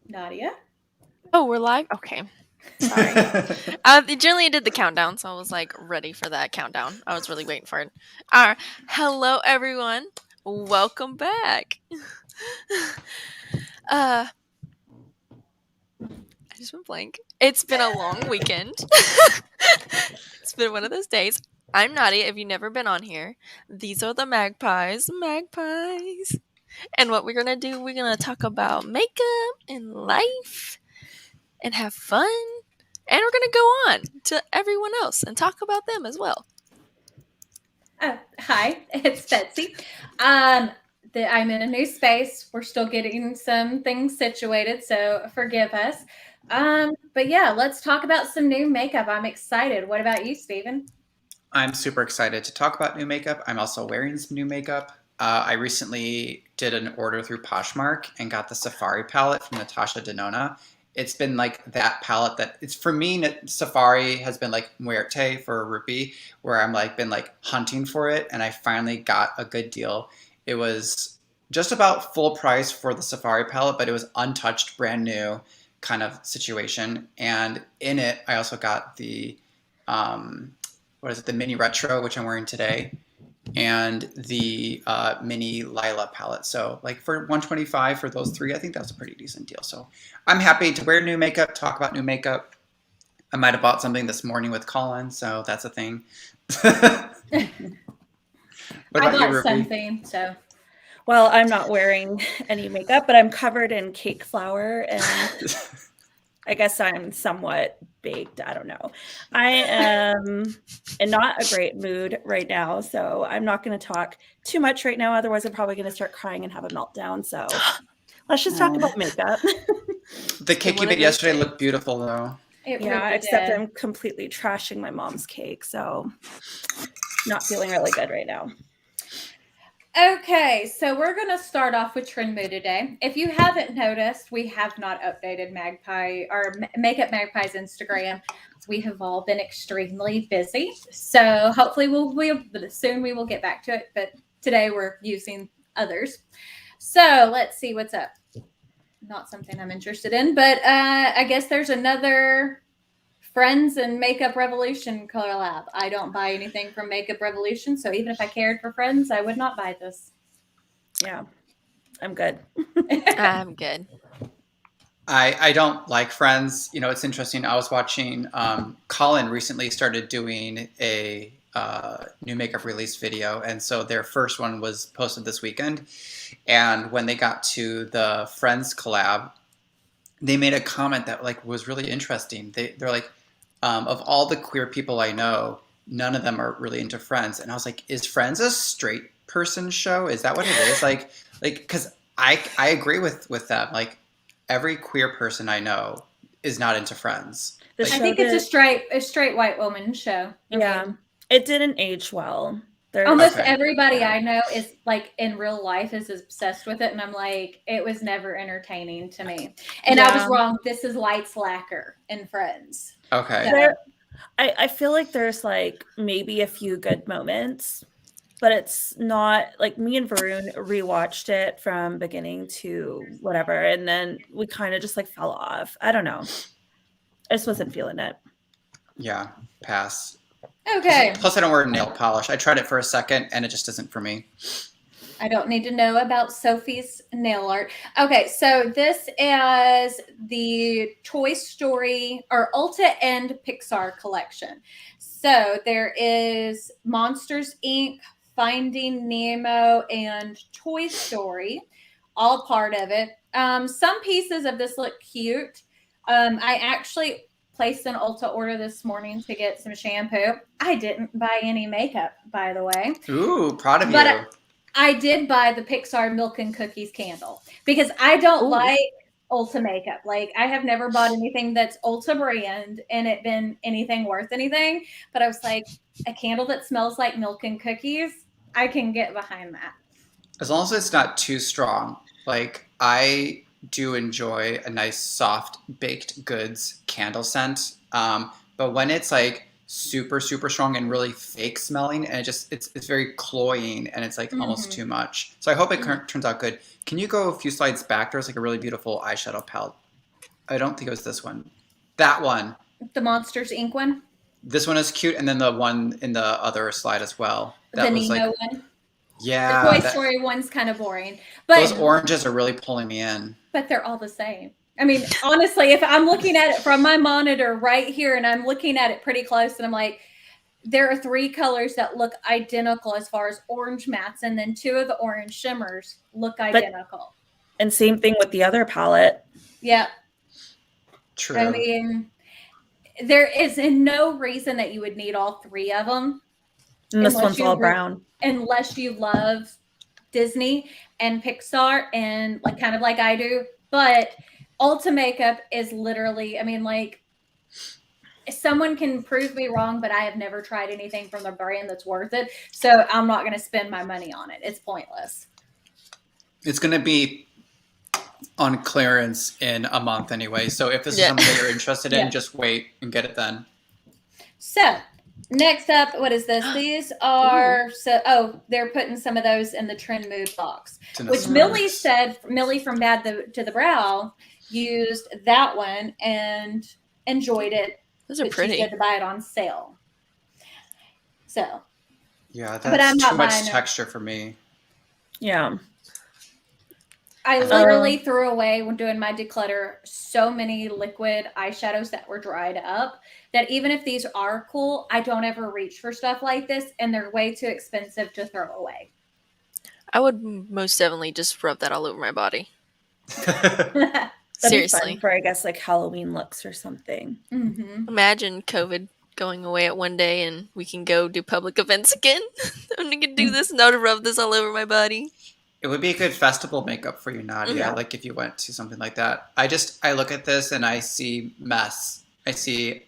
Nadia. Oh, we're live? Okay. Sorry. Generally I did the countdown, so I was like ready for that countdown. I was really waiting for it. Hello everyone. Welcome back. I just went blank. It's been a long weekend. It's been one of those days. I'm Nadia, if you've never been on here. These are the Magpies. Magpies. And what we're gonna do, we're gonna talk about makeup and life and have fun. And we're going to go on to everyone else and talk about them as well. Hi, it's Betsy. I'm in a new space. We're still getting some things situated, so forgive us. But yeah, let's talk about some new makeup. I'm excited. What about you, Steven? I'm super excited to talk about new makeup. I'm also wearing some new makeup. I recently did an order through Poshmark and got the Safari palette from Natasha Denona. It's been like that palette that it's for me. Safari has been like muerte for a rupee, where I'm like been like hunting for it, and I finally got a good deal. It was just about full price for the Safari palette, but it was untouched, brand new kind of situation. And in it, I also got the what is it, the mini retro, which I'm wearing today, and the mini Lila palette. So like for $125 for those three, I think that's a pretty decent deal. So I'm happy to wear new makeup, talk about new makeup. I might have bought something this morning with Colin, so that's a thing. I bought something, so. Well, I'm not wearing any makeup, but I'm covered in cake flour, and I guess I'm somewhat baked. I don't know. I am in not a great mood right now, so I'm not going to talk too much right now. Otherwise, I'm probably going to start crying and have a meltdown. So let's just talk about makeup. The cake you made yesterday looked beautiful, though. Except I'm completely trashing my mom's cake, so not feeling really good right now. Okay, so we're going to start off with Renbu today. If you haven't noticed, we have not updated Magpie or Makeup Magpie's Instagram. We have all been extremely busy, so hopefully soon we will get back to it. But today we're using others. So let's see what's up. Not something I'm interested in, but I guess there's another Friends and Makeup Revolution collab. I don't buy anything from Makeup Revolution, so even if I cared for Friends, I would not buy this. Yeah, I'm good. I'm good. I don't like Friends. You know, it's interesting. I was watching Colin recently started doing a new makeup release video, and so their first one was posted this weekend. And when they got to the Friends collab, they made a comment that like was really interesting. They're like, of all the queer people I know, none of them are really into Friends. And I was like, is Friends a straight person show? Is that what it is? Like, because I agree with them. Like, every queer person I know is not into Friends. I think it's a straight white woman show. Yeah, it didn't age well. Almost everybody I know is like in real life is obsessed with it, and I'm like, it was never entertaining to me. And I was wrong. This is light slacker in Friends. Okay. I feel like there's like maybe a few good moments, but it's not like me and Varun rewatched it from beginning to whatever, and then we kind of just like fell off. I don't know. I just wasn't feeling it. Yeah, pass. Okay. Plus, I don't wear nail polish. I tried it for a second, and it just isn't for me. I don't need to know about Sophie's nail art. Okay, so this is the Toy Story or Ulta and Pixar collection. So there is Monsters, Inc., Finding Nemo, and Toy Story, all part of it. Some pieces of this look cute. I actually placed an Ulta order this morning to get some shampoo. I didn't buy any makeup, by the way. Ooh, proud of you. I did buy the Pixar Milk and Cookies candle because I don't like Ulta makeup. Like, I have never bought anything that's Ulta brand and it been anything worth anything. But I was like, a candle that smells like milk and cookies, I can get behind that. As long as it's not too strong. Like, I do enjoy a nice soft baked goods candle scent, but when it's like super strong and really fake smelling, and it's very cloying, and it's like almost too much. So I hope it turns out good. Can you go a few slides back? There's like a really beautiful eyeshadow palette I don't think it was this one. That one. The Monsters Inc. one? This one is cute, and then the one in the other slide as well. That the was Nemo like, one? yeah. The Toy Story one's kind of boring. But those oranges are really pulling me in. But they're all the same. I mean, honestly, if I'm looking at it from my monitor right here and I'm looking at it pretty close and I'm like, there are 3 colors that look identical as far as orange mattes, and then 2 of the orange shimmers look identical. And same thing with the other palette. Yeah. True. I mean, there is no reason that you would need all 3 of them. And this one's all brown. Unless you love Disney and Pixar and like kind of like I do. But Ulta Makeup is literally, I mean, like, someone can prove me wrong, but I have never tried anything from the brand that's worth it. So I'm not going to spend my money on it. It's pointless. It's going to be on clearance in a month anyway. So if this is something that you're interested in, just wait and get it then. So next up, what is this? These are, they're putting some of those in the Trend Mood box, which Millie said, Millie from Bad to the Brow used that one and enjoyed it. Those are pretty. She said to buy it on sale. So. Yeah, that's too much texture for me. Yeah. I literally threw away when doing my declutter so many liquid eyeshadows that were dried up that even if these are cool, I don't ever reach for stuff like this, and they're way too expensive to throw away. I would most definitely just rub that all over my body. That'd be fun for, I guess, like Halloween looks or something. Mm-hmm. Imagine COVID going away at one day and we can go do public events again. I'm going to do this now to rub this all over my body. It would be a good festival makeup for you, Nadia. Yeah. Like if you went to something like that. I look at this and I see mess. I see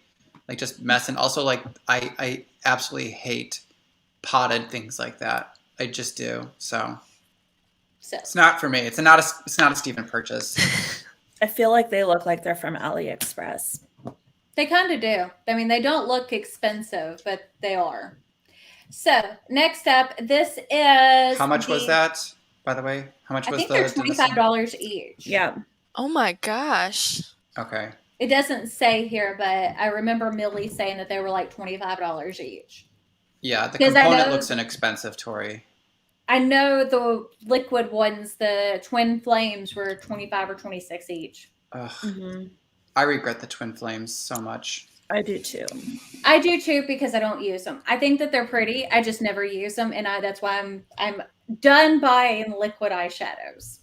like just mess. And also like, I absolutely hate potted things like that. I just do. So it's not for me. It's not a Steven purchase. I feel like they look like they're from AliExpress. They kind of do. I mean, they don't look expensive, but they are. So next up, this is how much was that, by the way? How much was I think they're $25 each. Yeah. Oh my gosh. Okay. It doesn't say here, but I remember Millie saying that they were like $25 each. Yeah, the component looks inexpensive, Tori. I know the liquid ones, the Twin Flames, were 25 or 26 each. Ugh. Mm-hmm. I regret the Twin Flames so much. I do too. I do too because I don't use them. I think that they're pretty. I just never use them, and that's why I'm done buying liquid eyeshadows.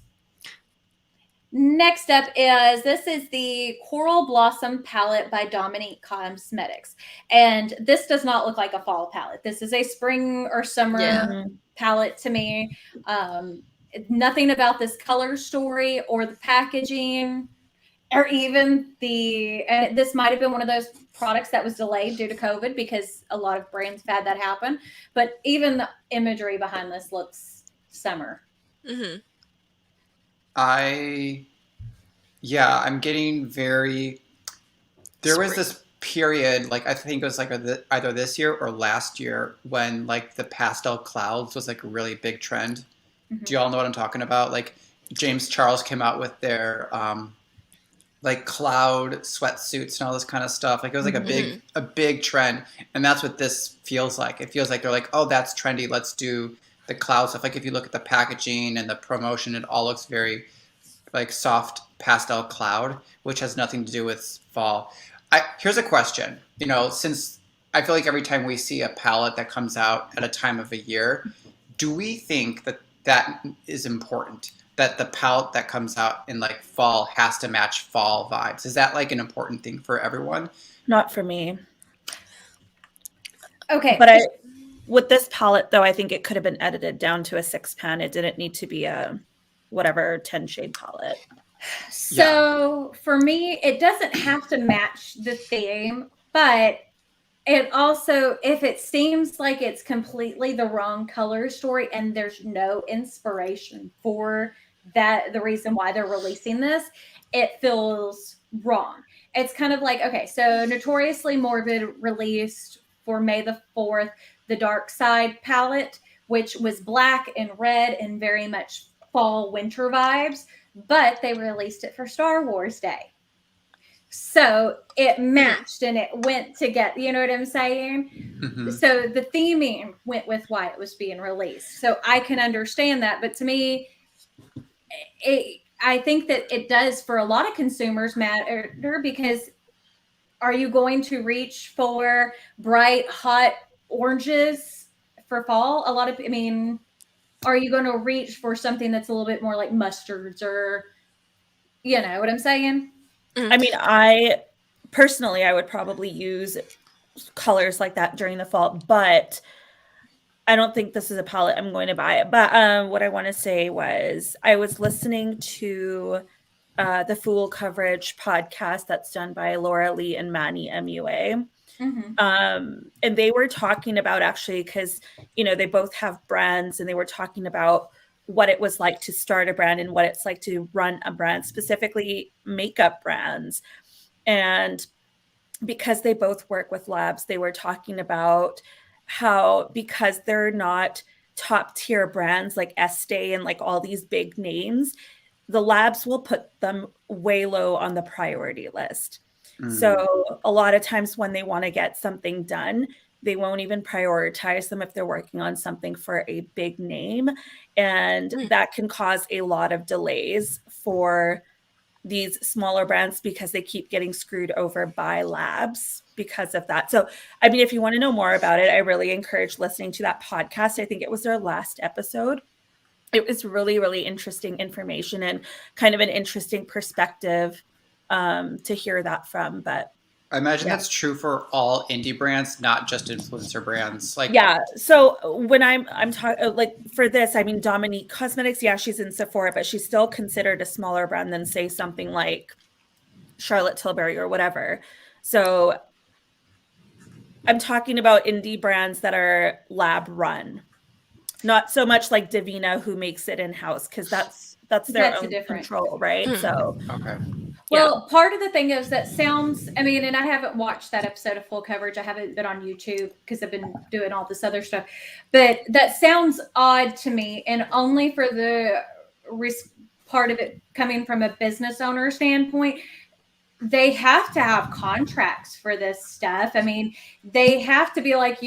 Next up is the Coral Blossom palette by Dominique Cosmetics, and this does not look like a fall palette. This is a spring or summer palette to me. Nothing about this color story or the packaging or even and this might have been one of those products that was delayed due to COVID because a lot of brands had that happen. But even the imagery behind this looks summer. Mm-hmm. I'm getting very. There was this period, like I think it was like either this year or last year, when like the pastel clouds was like a really big trend. Mm-hmm. Do you all know what I'm talking about? Like James Charles came out with their like cloud sweatsuits and all this kind of stuff. Like it was like a big trend, and that's what this feels like. It feels like they're like, oh, that's trendy. Let's do the cloud stuff. Like if you look at the packaging and the promotion, it all looks very like soft pastel cloud, which has nothing to do with fall. Here's a question. You know, since I feel like every time we see a palette that comes out at a time of a year, do we think that is important? That the palette that comes out in like fall has to match fall vibes? Is that like an important thing for everyone? Not for me. Okay. But with this palette though, I think it could have been edited down to a 6-pan. It didn't need to be a whatever 10 shade palette. So for me, it doesn't have to match the theme, but it also, if it seems like it's completely the wrong color story and there's no inspiration for that, the reason why they're releasing this, it feels wrong. It's kind of like, okay, so Notoriously Morbid released for May the 4th, the Dark Side palette, which was black and red and very much fall winter vibes, but they released it for Star Wars Day. So it matched and it went together. You know what I'm saying? Mhm. So the theming went with why it was being released. So I can understand that. But to me, I think that it does for a lot of consumers matter because are you going to reach for bright, hot oranges for fall? A lot of, I mean, are you going to reach for something that's a little bit more like mustards or, you know what I'm saying? I mean, I personally, I would probably use colors like that during the fall, but I don't think this is a palette I'm going to buy it. But what I want to say was I was listening to the Fool Coverage podcast that's done by Laura Lee and Manny MUA. And they were talking about actually, because, you know, they both have brands and they were talking about what it was like to start a brand and what it's like to run a brand, specifically makeup brands. And because they both work with labs, they were talking about how, because they're not top tier brands like Estee and like all these big names, the labs will put them way low on the priority list. So a lot of times when they want to get something done, they won't even prioritize them if they're working on something for a big name. And that can cause a lot of delays for these smaller brands because they keep getting screwed over by labs because of that. So, I mean, if you want to know more about it, I really encourage listening to that podcast. I think it was their last episode. It was really, really interesting information and kind of an interesting perspective to hear that from. But I imagine that's true for all indie brands, not just influencer brands. Like, yeah. So when I'm talking like for this, I mean Dominique Cosmetics, yeah, she's in Sephora, but she's still considered a smaller brand than say something like Charlotte Tilbury or whatever. So I'm talking about indie brands that are lab run, not so much like Davina who makes it in house because that's their own control, right? So okay. Well, part of the thing is that sounds, I mean, and I haven't watched that episode of Full Coverage. I haven't been on YouTube because I've been doing all this other stuff. But that sounds odd to me, and only for the part of it coming from a business owner standpoint. They have to have contracts for this stuff. I mean, they have to be like,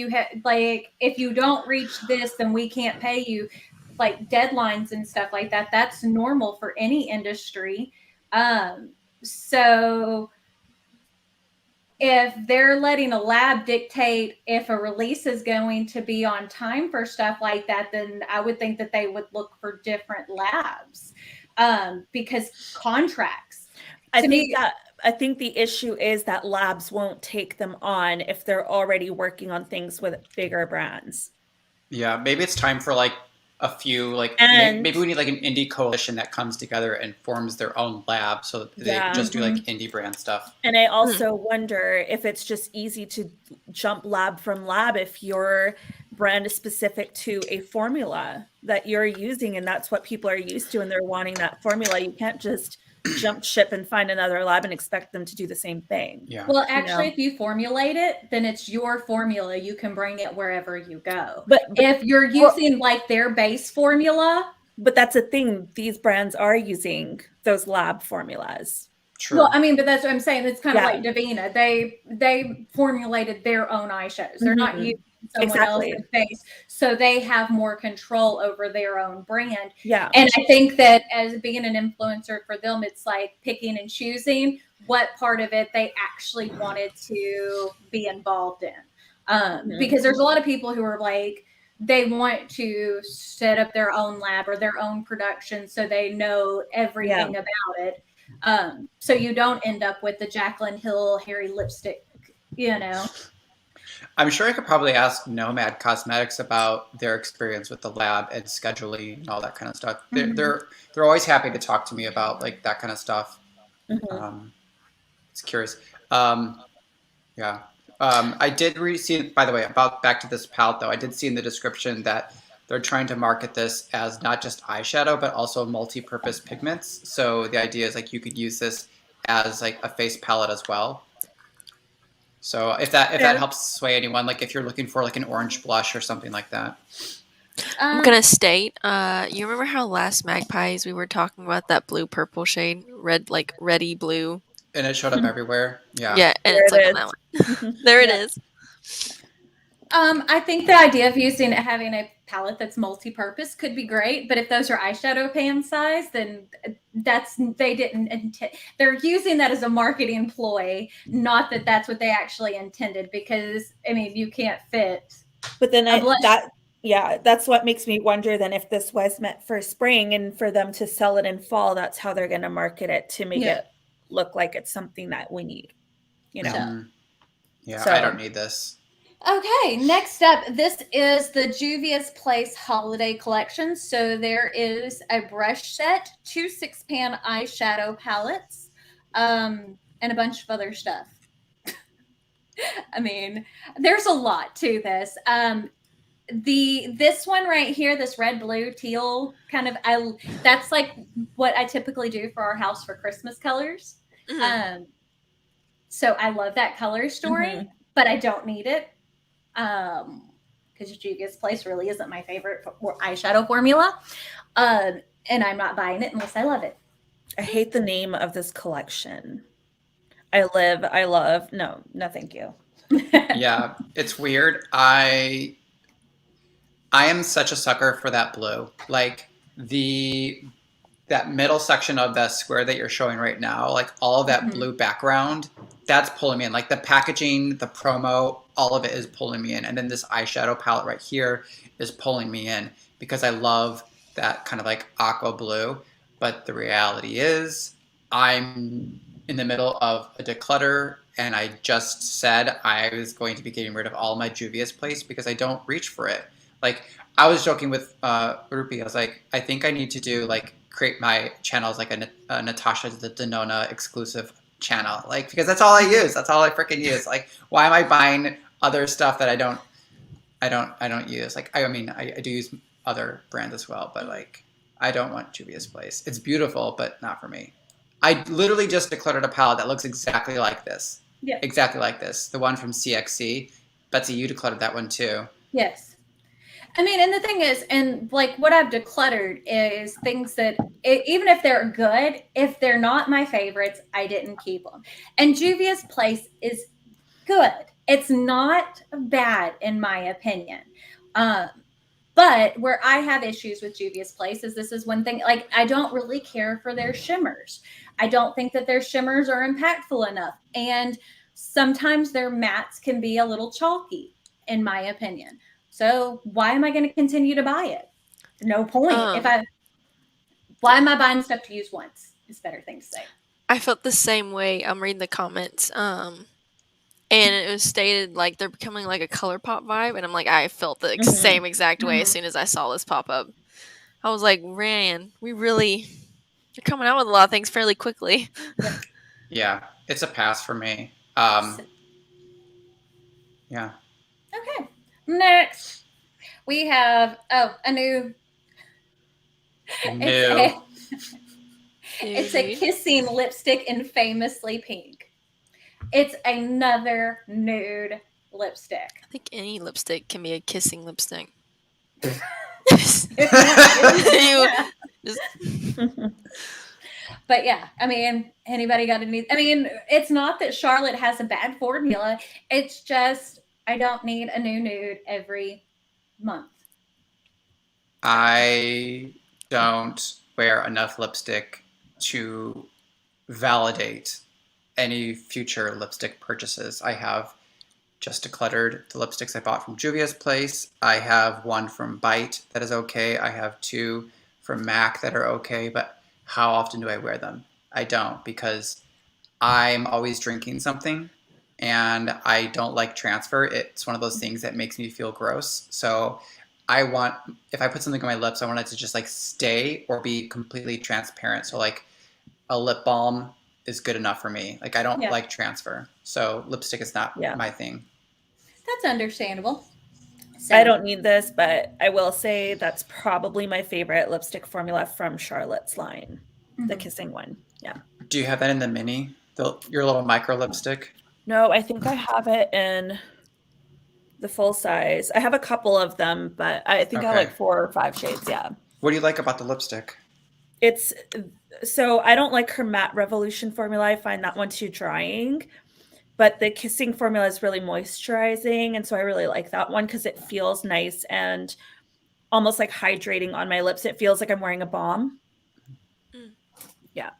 like, if you don't reach this, then we can't pay you, like deadlines and stuff like that. That's normal for any industry. So if they're letting a lab dictate if a release is going to be on time for stuff like that, then I would think that they would look for different labs because contracts. I think the issue is that labs won't take them on if they're already working on things with bigger brands. Yeah, maybe it's time for like a few, like maybe we need like an indie coalition that comes together and forms their own lab so that they just do like indie brand stuff. And I also wonder if it's just easy to jump lab from lab if your brand is specific to a formula that you're using and that's what people are used to and they're wanting that formula. You can't just jump ship and find another lab and expect them to do the same thing. Yeah. Well, actually, if you formulate it, then it's your formula. You can bring it wherever you go. But if you're using like their base formula, but that's the thing. These brands are using those lab formulas. True. Well, I mean, but that's what I'm saying. It's kind of like Davina. They formulated their own eyeshadows. They're not using someone else's base, so they have more control over their own brand. Yeah, and I think that as being an influencer for them, it's like picking and choosing what part of it they actually wanted to be involved in. Because there's a lot of people who are like, they want to set up their own lab or their own production so they know everything about it. So you don't end up with the Jaclyn Hill hairy lipstick, you know. I'm sure I could probably ask Nomad Cosmetics about their experience with the lab and scheduling and all that kind of stuff. They're always happy to talk to me about like that kind of stuff. It's curious. I did see, by the way, about back to this palette though, I did see in the description that they're trying to market this as not just eyeshadow, but also multi-purpose pigments. So the idea is like you could use this as like a face palette as well. So if that helps sway anyone, like if you're looking for like an orange blush or something like that. I'm gonna state, you remember how last Magpies we were talking about that blue purple shade, reddy blue? And it showed up everywhere. Yeah. Yeah, and There it's it like is. on that one. There it Yeah. is. I think the idea of having a palette that's multi-purpose could be great, but if those are eyeshadow pan size, then they didn't intend. They're using that as a marketing ploy, not that that's what they actually intended. Because I mean, you can't fit. But then A blush. that's what makes me wonder then if this was meant for spring and for them to sell it in fall, that's how they're going to market it to make it look like it's something that we need, you know? Mhm. Yeah, So- I don't need this. Okay, next up, this is the Juvia's Place Holiday Collection. So there is a brush set, 2 6-pan eyeshadow palettes, and a bunch of other stuff. I mean, there's a lot to this. This one right here, this red, blue, teal kind of, that's like what I typically do for our house for Christmas colors. Mhm. So I love that color story, but I don't need it. Because Juvia's Place really isn't my favorite eyeshadow formula. And I'm not buying it unless I love it. I hate the name of this collection. I love, no, thank you. Yeah, it's weird. I am such a sucker for that blue. Like that middle section of the square that you're showing right now, like all of that blue background, that's pulling me in. Like the packaging, the promo, all of it is pulling me in. And then this eyeshadow palette right here is pulling me in because I love that kind of like aqua blue. But the reality is I'm in the middle of a declutter, and I just said I was going to be getting rid of all my Juvia's Place because I don't reach for it. Like I was joking with Rupi. I was like, I think I need to do like create my channel as like a Natasha Denona exclusive channel, like because that's all I use. That's all I freaking use. Like, why am I buying other stuff that I don't use? Like, I mean, I do use other brands as well, but like, I don't want Juvia's Place. It's beautiful, but not for me. I literally just decluttered a palette that looks exactly like this. Yeah. Exactly like this. The one from CXC. Betsy, you decluttered that one too. Yes. I mean, and the thing is, and like what I've decluttered is things that even if they're good, if they're not my favorites, I didn't keep them. And Juvia's Place is good. It's not bad in my opinion. But where I have issues with Juvia's Place is this is one thing, like I don't really care for their shimmers. I don't think that their shimmers are impactful enough. And sometimes their mattes can be a little chalky, in my opinion. So why am I going to continue to buy it? No point. Why am I buying stuff to use once? Is a better thing to say. I felt the same way. I'm reading the comments. And it was stated like they're becoming like a Colourpop vibe, and I'm like, I felt the same exact way as soon as I saw this pop up. I was like, Ran, you're coming out with a lot of things fairly quickly. Yeah, it's a pass for me. Yeah. Okay. Next, we have a new. No. It's a kissing lipstick in Famously Pink. It's another nude lipstick. I think any lipstick can be a kissing lipstick. But yeah, I mean, anybody got any? I mean, it's not that Charlotte has a bad formula. It's just I don't need a new nude every month. I don't wear enough lipstick to validate any future lipstick purchases. I have just decluttered the lipsticks I bought from Juvia's Place. I have one from Bite that is okay. I have 2 from MAC that are okay, but how often do I wear them? I don't, because I'm always drinking something and I don't like transfer. It's one of those things that makes me feel gross. So if I put something on my lips, I want it to just like stay or be completely transparent. So like a lip balm is good enough for me. Like I don't like transfer. So lipstick is not my thing. That's understandable. So, I don't need this, but I will say that's probably my favorite lipstick formula from Charlotte's line. The kissing one. Yeah. Do you have that in the mini? Your little micro lipstick? No, I think I have it in the full size. I have a couple of them, but I think I like 4 or 5 shades. Yeah. What do you like about the lipstick? It's so I don't like her Matte Revolution formula. I find that one too drying. But the Kissing formula is really moisturizing, and so I really like that one because it feels nice and almost like hydrating on my lips. It feels like I'm wearing a balm.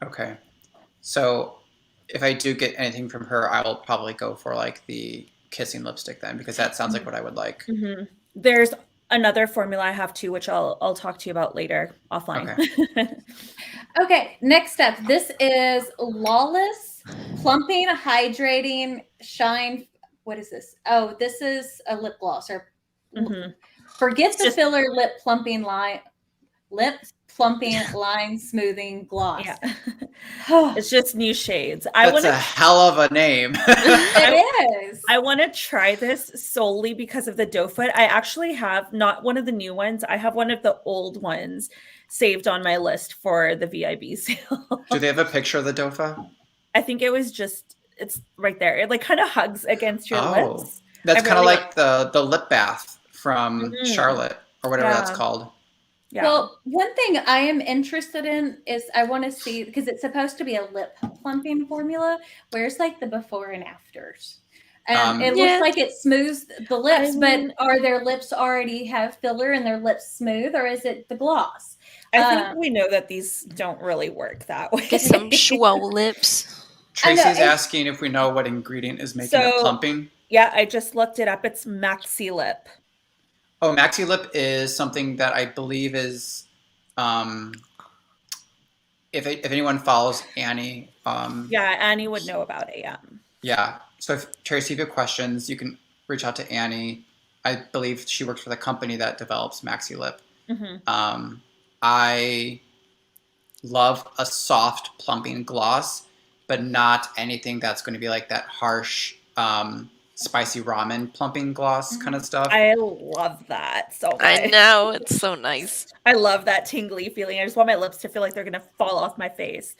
Okay. So if I do get anything from her, I will probably go for like the Kissing lipstick then, because that sounds like what I would like. Mm-hmm. There's another formula I have too, which I'll talk to you about later offline. Okay. Okay, next up. This is Lawless Plumping, Hydrating, Shine. What is this? Oh, this is a lip gloss. Or Mhm. forget the just- filler lip plumping line smoothing gloss. Yeah. Oh, It's just new shades. That's a hell of a name. it is. I want to try this solely because of the doe foot. I actually have not one of the new ones. I have one of the old ones saved on my list for the VIB sale. Do they have a picture of the Dofa? I think it was just, it's right there. It like kind of hugs against your Oh. lips. That's I kind of really like the lip bath from Mhm. Charlotte or whatever Yeah. that's called. Yeah. Well, one thing I am interested in is I want to see, because it's supposed to be a lip plumping formula. Where's like the before and afters? It Yeah. looks like it smooths the lips, I mean- but are their lips already have filler and their lips smooth, or is it the gloss? I think we know that these don't really work that way. Get some swole lips. I know, Tracy's it's- asking if we know what ingredient is making it So- plumping. Yeah, I just looked it up. It's Maxi Lip. Oh, Maxi Lip is something that I believe is, if anyone follows Annie, Yeah, Annie would know about it. Yeah. yeah. So if Tracy, if you have questions, you can reach out to Annie. I believe she works for the company that develops Maxi Lip. Mm-hmm. I love a soft plumping gloss, but not anything that's going to be like that harsh, spicy ramen plumping gloss kind of stuff. I love that so much. I know, it's so nice. I love that tingly feeling. I just want my lips to feel like they're gonna fall off my face.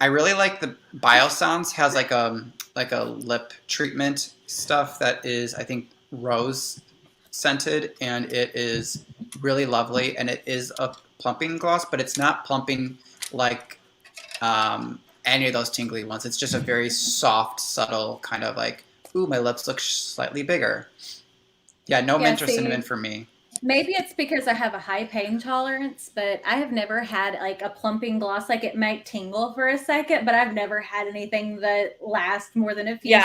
I really like the Biosounds has like a lip treatment stuff that is, I think, rose scented, and it is really lovely, and it is a plumping gloss, but it's not plumping like any of those tingly ones. It's just a very soft, subtle kind of like, ooh, my lips look slightly bigger. Yeah, no mint or see, cinnamon for me. Maybe it's because I have a high pain tolerance, but I have never had like a plumping gloss. Like it might tingle for a second, but I've never had anything that lasts more than a few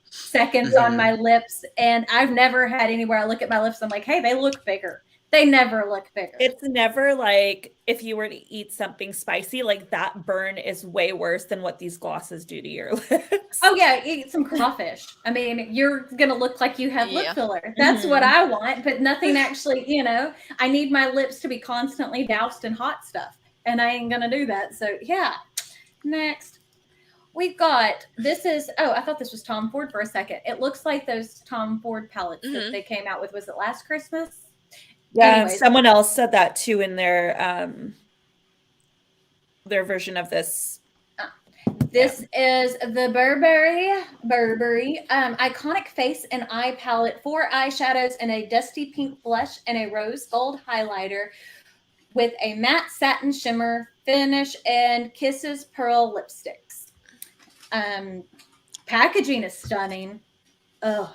seconds on my lips. And I've never had anywhere I look at my lips, I'm like, hey, they look bigger. They never look bigger. It's never like if you were to eat something spicy, like that burn is way worse than what these glosses do to your lips. Oh yeah, eat some crawfish. I mean, you're gonna look like you have lip Yeah. filler. That's what I want, but nothing actually, I need my lips to be constantly doused in hot stuff. And I ain't gonna do that. So yeah. Next. We've got I thought this was Tom Ford for a second. It looks like those Tom Ford palettes that they came out with. Was it last Christmas? Yeah, Anyways. someone else said that too in their version of this. This is the Burberry iconic face and eye palette, 4 eyeshadows and a dusty pink blush and a rose gold highlighter with a matte satin shimmer finish and Kisses pearl lipsticks. Packaging is stunning. Oh,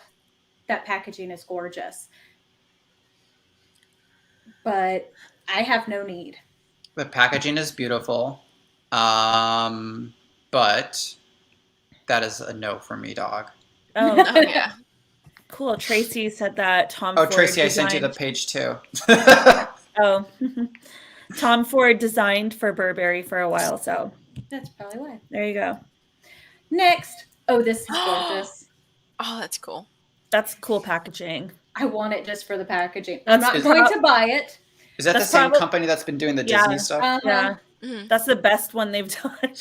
that packaging is gorgeous. But I have no need. The packaging is beautiful, but that is a no for me, dog. Oh, Oh yeah. cool. Tracy said that Tom Oh, Ford Tracy, I sent you the designed- page too. Oh, Tom Ford designed for Burberry for a while, so That's probably why. there you go. Next. Oh, this is gorgeous. Oh, that's cool. That's cool packaging. I want it just for the packaging. I'm That's not going to buy it. Is that the That's same probab- company that's been doing the Yeah. Disney stuff? Yeah, Mhm. that's the best one they've done.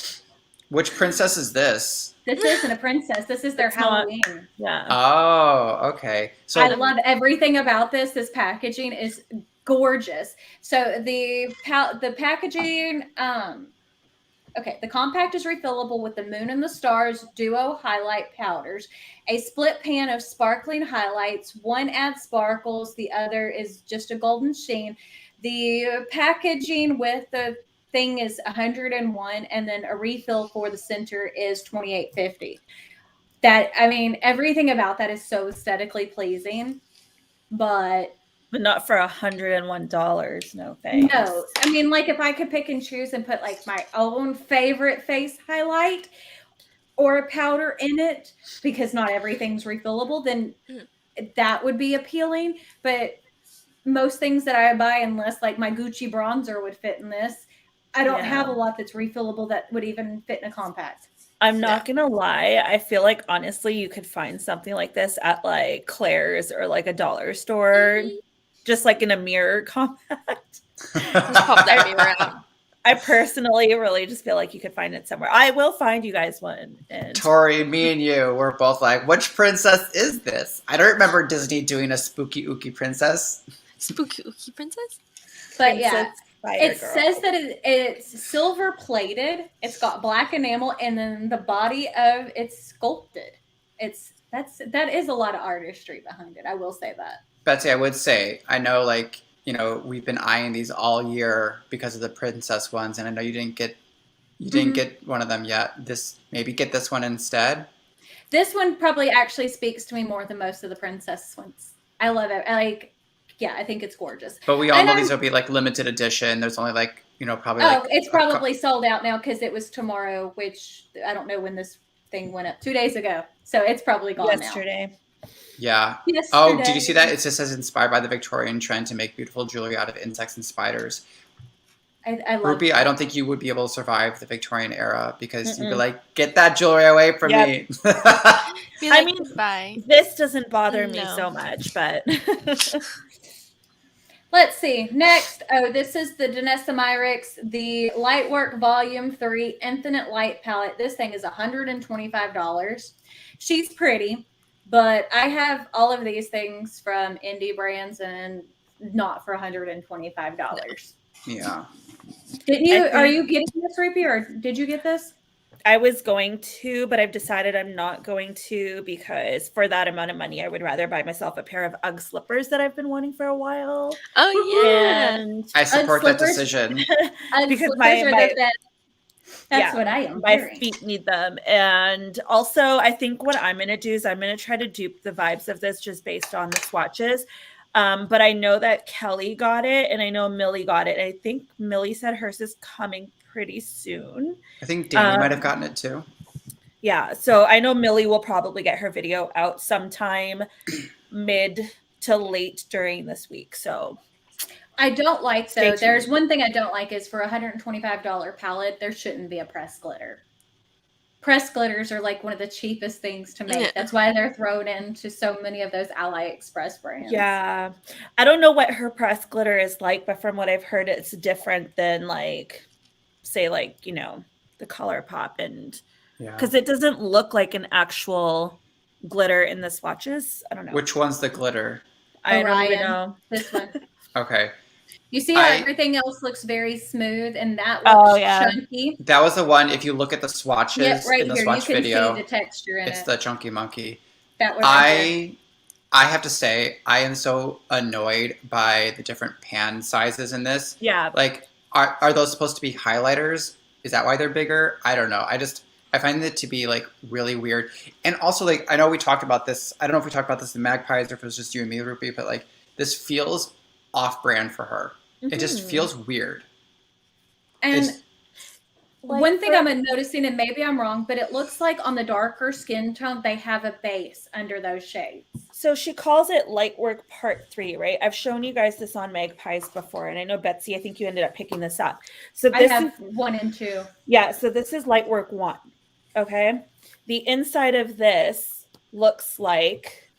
Which princess is this? This isn't a princess. This is their It's not. Halloween. Yeah. Oh, okay. So I love everything about this. This packaging is gorgeous. So the packaging, okay, the compact is refillable with the Moon and the Stars Duo Highlight Powders, a split pan of sparkling highlights. One adds sparkles, the other is just a golden sheen. The packaging with the thing is 101, and then a refill for the center is $28.50. That, I mean, everything about that is so aesthetically pleasing, but not for $101. No thanks. no. I mean, like, if I could pick and choose and put like my own favorite face highlight or a powder in it, because not everything's refillable, then that would be appealing. But most things that I buy, unless like my Gucci bronzer would fit in this, I don't have a lot that's refillable that would even fit in a compact. I'm not gonna lie. I feel like honestly, you could find something like this at like Claire's or like a dollar store, just like in a mirror compact. Just pop that mirror out. I personally really just feel like you could find it somewhere. I will find you guys one. And Tori, me and you, we're both like, which princess is this? I don't remember Disney doing a spooky ooky princess. Spooky ooky princess? But yeah, it Girl. says that it's silver plated. It's got black enamel, and then the body of it's sculpted. That is a lot of artistry behind it. I will say that. Betsy, I would say, I know, like, you know, we've been eyeing these all year because of the princess ones, and I know you didn't get one of them yet. Maybe get this one instead. This one probably actually speaks to me more than most of the princess ones. I love it. I think it's gorgeous. But we all know these will be like limited edition. There's only like, you know, probably it's probably sold out now because it was tomorrow, which I don't know when this thing went up. 2 days ago. So it's probably gone yesterday. Yeah. Yesterday. Oh, did you see that? It just says inspired by the Victorian trend to make beautiful jewelry out of insects and spiders. I love Ruby, I don't think you would be able to survive the Victorian era because you'd be like, get that jewelry away from me. I mean, bye. This doesn't bother me so much, but let's see. Next, this is the Denise Myrick, the Lightwork Volume 3 Infinite Light Palette. This thing is $125. She's pretty, but I have all of these things from indie brands and not for $125. Yeah. Are you getting this, Ruby, or did you get this? I was going to, but I've decided I'm not going to because for that amount of money, I would rather buy myself a pair of UGG slippers that I've been wanting for a while. Oh, yeah. And I support that decision. because that's what I am. My feet need them. And also, I think what I'm going to do is I'm going to try to dupe the vibes of this just based on the swatches. But I know that Kelly got it and I know Millie got it. I think Millie said hers is coming pretty soon. I think Danny might have gotten it too. Yeah. So I know Millie will probably get her video out sometime mid to late during this week. So I don't like, though, there's one thing I don't like is for a $125 palette, there shouldn't be a pressed glitter. Pressed glitters are like one of the cheapest things to make. That's why they're thrown into so many of those AliExpress brands. Yeah. I don't know what her pressed glitter is like, but from what I've heard, it's different than like, say like, you know, the Colourpop and because it doesn't look like an actual glitter in the swatches. I don't know. Which one's the glitter? I don't even know. This one. Okay. You see how everything else looks very smooth and that looks chunky? That was the one, if you look at the swatches right in the here, swatch you can video, see the texture in it's the chunky monkey. That was I have to say, I am so annoyed by the different pan sizes in this. Yeah. Like, are those supposed to be highlighters? Is that why they're bigger? I don't know. I find it to be like really weird. And also, like, I know we talked about this. I don't know if we talked about this in Magpies or if it was just you and me, Ruby, but like, this feels off-brand for her. It just feels weird. And one thing I'm noticing, and maybe I'm wrong, but it looks like on the darker skin tone, they have a base under those shades. So she calls it Lightwork Part 3, right? I've shown you guys this on Magpies before, and I know, Betsy, I think you ended up picking this up. So this I have 1 and 2. Yeah, so this is Lightwork 1, okay? The inside of this looks like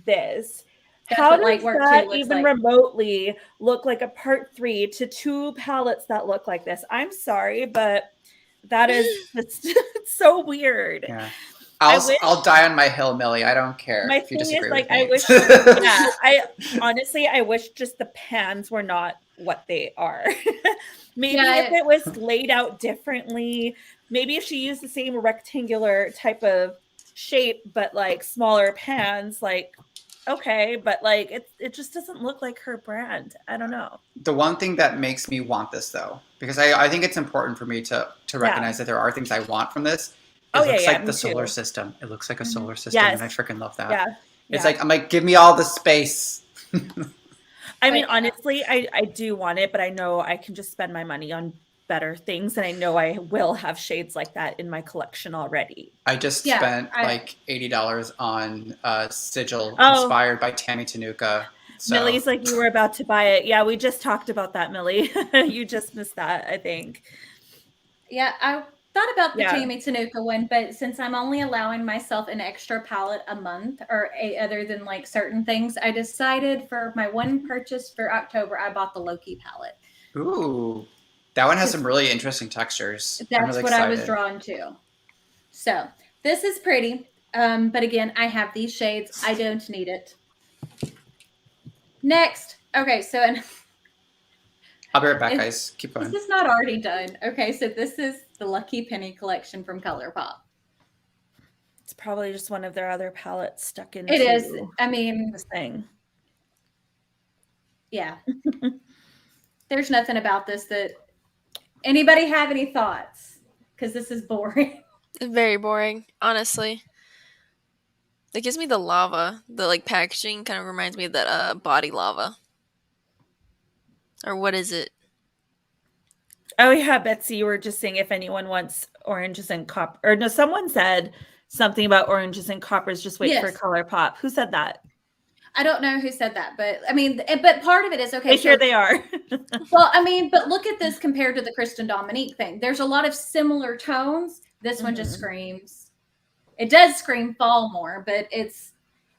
this. How does that even remotely look like a Part 3 to 2 palettes that look like this? I'm sorry, but that is it's so weird. Yeah. I'll die on my hill, Millie. I don't care. My if you thing is, disagree like, with me. I wish, I wish just the pans were not what they are. Maybe if it was laid out differently, maybe if she used the same rectangular type of shape, but like smaller pans, like, okay, but like it just doesn't look like her brand. I don't know. The one thing that makes me want this though, because I think it's important for me to recognize that there are things I want from this. It looks like the solar system. It looks like a solar system, and I freaking love that. Yeah. It's like, I'm like, give me all the space. I mean, honestly, I do want it, but I know I can just spend my money on better things, and I know I will have shades like that in my collection already. I just spent like $80 on Sigil inspired by Tammy Tenuka. So. Millie's like, you were about to buy it. Yeah, we just talked about that, Millie. You just missed that, I think. Yeah, I thought about the Tammy Tenuka one, but since I'm only allowing myself an extra palette a month, or other than like certain things, I decided for my one purchase for October, I bought the Loki palette. Ooh, that one has some really interesting textures. That's really what I was drawn to. So this is pretty, but again, I have these shades. I don't need it. Next, okay, so I'll be right back, guys. Keep going. This is not already done. Okay, so this is the Lucky Penny collection from Colourpop. It's probably just one of their other palettes stuck into. It is. I mean, this thing. Yeah. There's nothing about this that anybody have any thoughts? Because this is boring. Very boring, honestly. It gives me the lava. The like packaging kind of reminds me of that body lava. Or what is it? Oh yeah, Betsy, you were just saying if anyone wants oranges and copper. Or no, someone said something about oranges and coppers. Just wait for Colourpop. Who said that? I don't know who said that, but I mean, but part of it is okay. Here they are. Well, I mean, but look at this compared to the Kristen Dominique thing. There's a lot of similar tones. This one just screams. It does scream fall more, but it's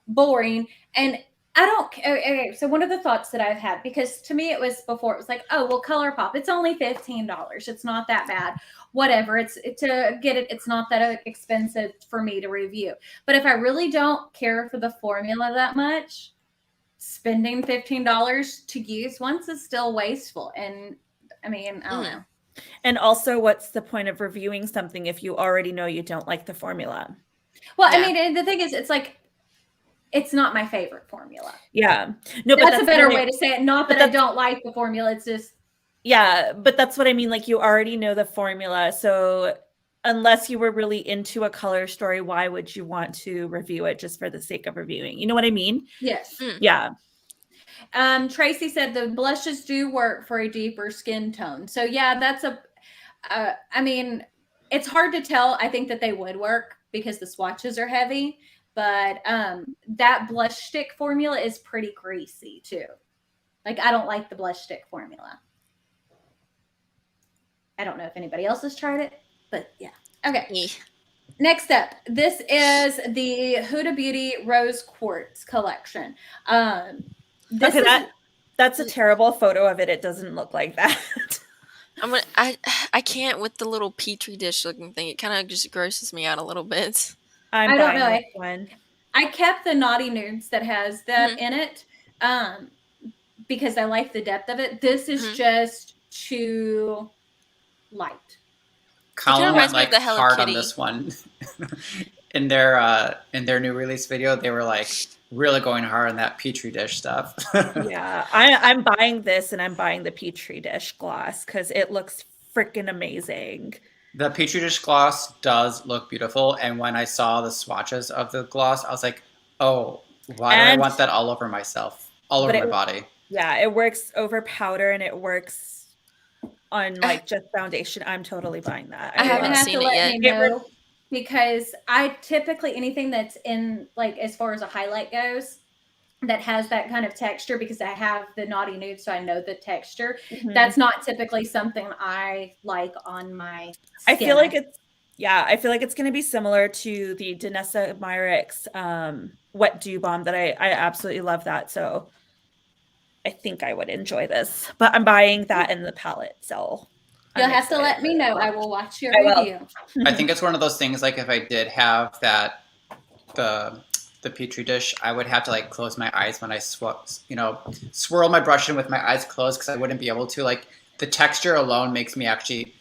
boring. And I don't. Okay, so one of the thoughts that I've had, because to me it was before, it was like, oh well, Colourpop, it's only $15. It's not that bad. Whatever. It's to get it. It's not that expensive for me to review. But if I really don't care for the formula that much, spending $15 to use once is still wasteful. And I mean, I don't know. And also, what's the point of reviewing something if you already know you don't like the formula? Well, I mean, and the thing is, it's like, it's not my favorite formula. Yeah. No, but that's a better way to say it. Not that I don't like the formula. It's just. Yeah, but that's what I mean. Like, you already know the formula. So unless you were really into a color story, why would you want to review it just for the sake of reviewing? You know what I mean? Yes. Yeah. Tracy said the blushes do work for a deeper skin tone. So yeah, that's I mean, it's hard to tell. I think that they would work because the swatches are heavy, but that blush stick formula is pretty greasy too. Like, I don't like the blush stick formula. I don't know if anybody else has tried it, but yeah. Okay. Next up, this is the Huda Beauty Rose Quartz collection. That's a terrible photo of it. It doesn't look like that. I can't with the little petri dish looking thing. It kind of just grosses me out a little bit. I don't know. I kept the Naughty Nudes that has that in it because I like the depth of it. This is just too light. Colin went like hard on this one. in their new release video, they were like really going hard on that petri dish stuff. Yeah, I'm buying this, and I'm buying the petri dish gloss because it looks freaking amazing. The petri dish gloss does look beautiful, and when I saw the swatches of the gloss, I was like, oh, why do I want that all over myself, all over my body? Yeah, it works over powder, and it works on like just foundation. I'm totally buying that. I haven't seen it yet. Because I typically, anything that's in, like, as far as a highlight goes, that has that kind of texture, because I have the Naughty Nude, so I know the texture. That's not typically something I like on my skin. I feel like it's going to be similar to the Denise Myrick's Wet Dew Bomb that I absolutely love that. So I think I would enjoy this, but I'm buying that in the palette. So you'll have to let me know. I will watch your review. I think it's one of those things, like, if I did have that, the petri dish, I would have to like close my eyes when I swirl my brush in with my eyes closed, because I wouldn't be able to. Like, the texture alone makes me actually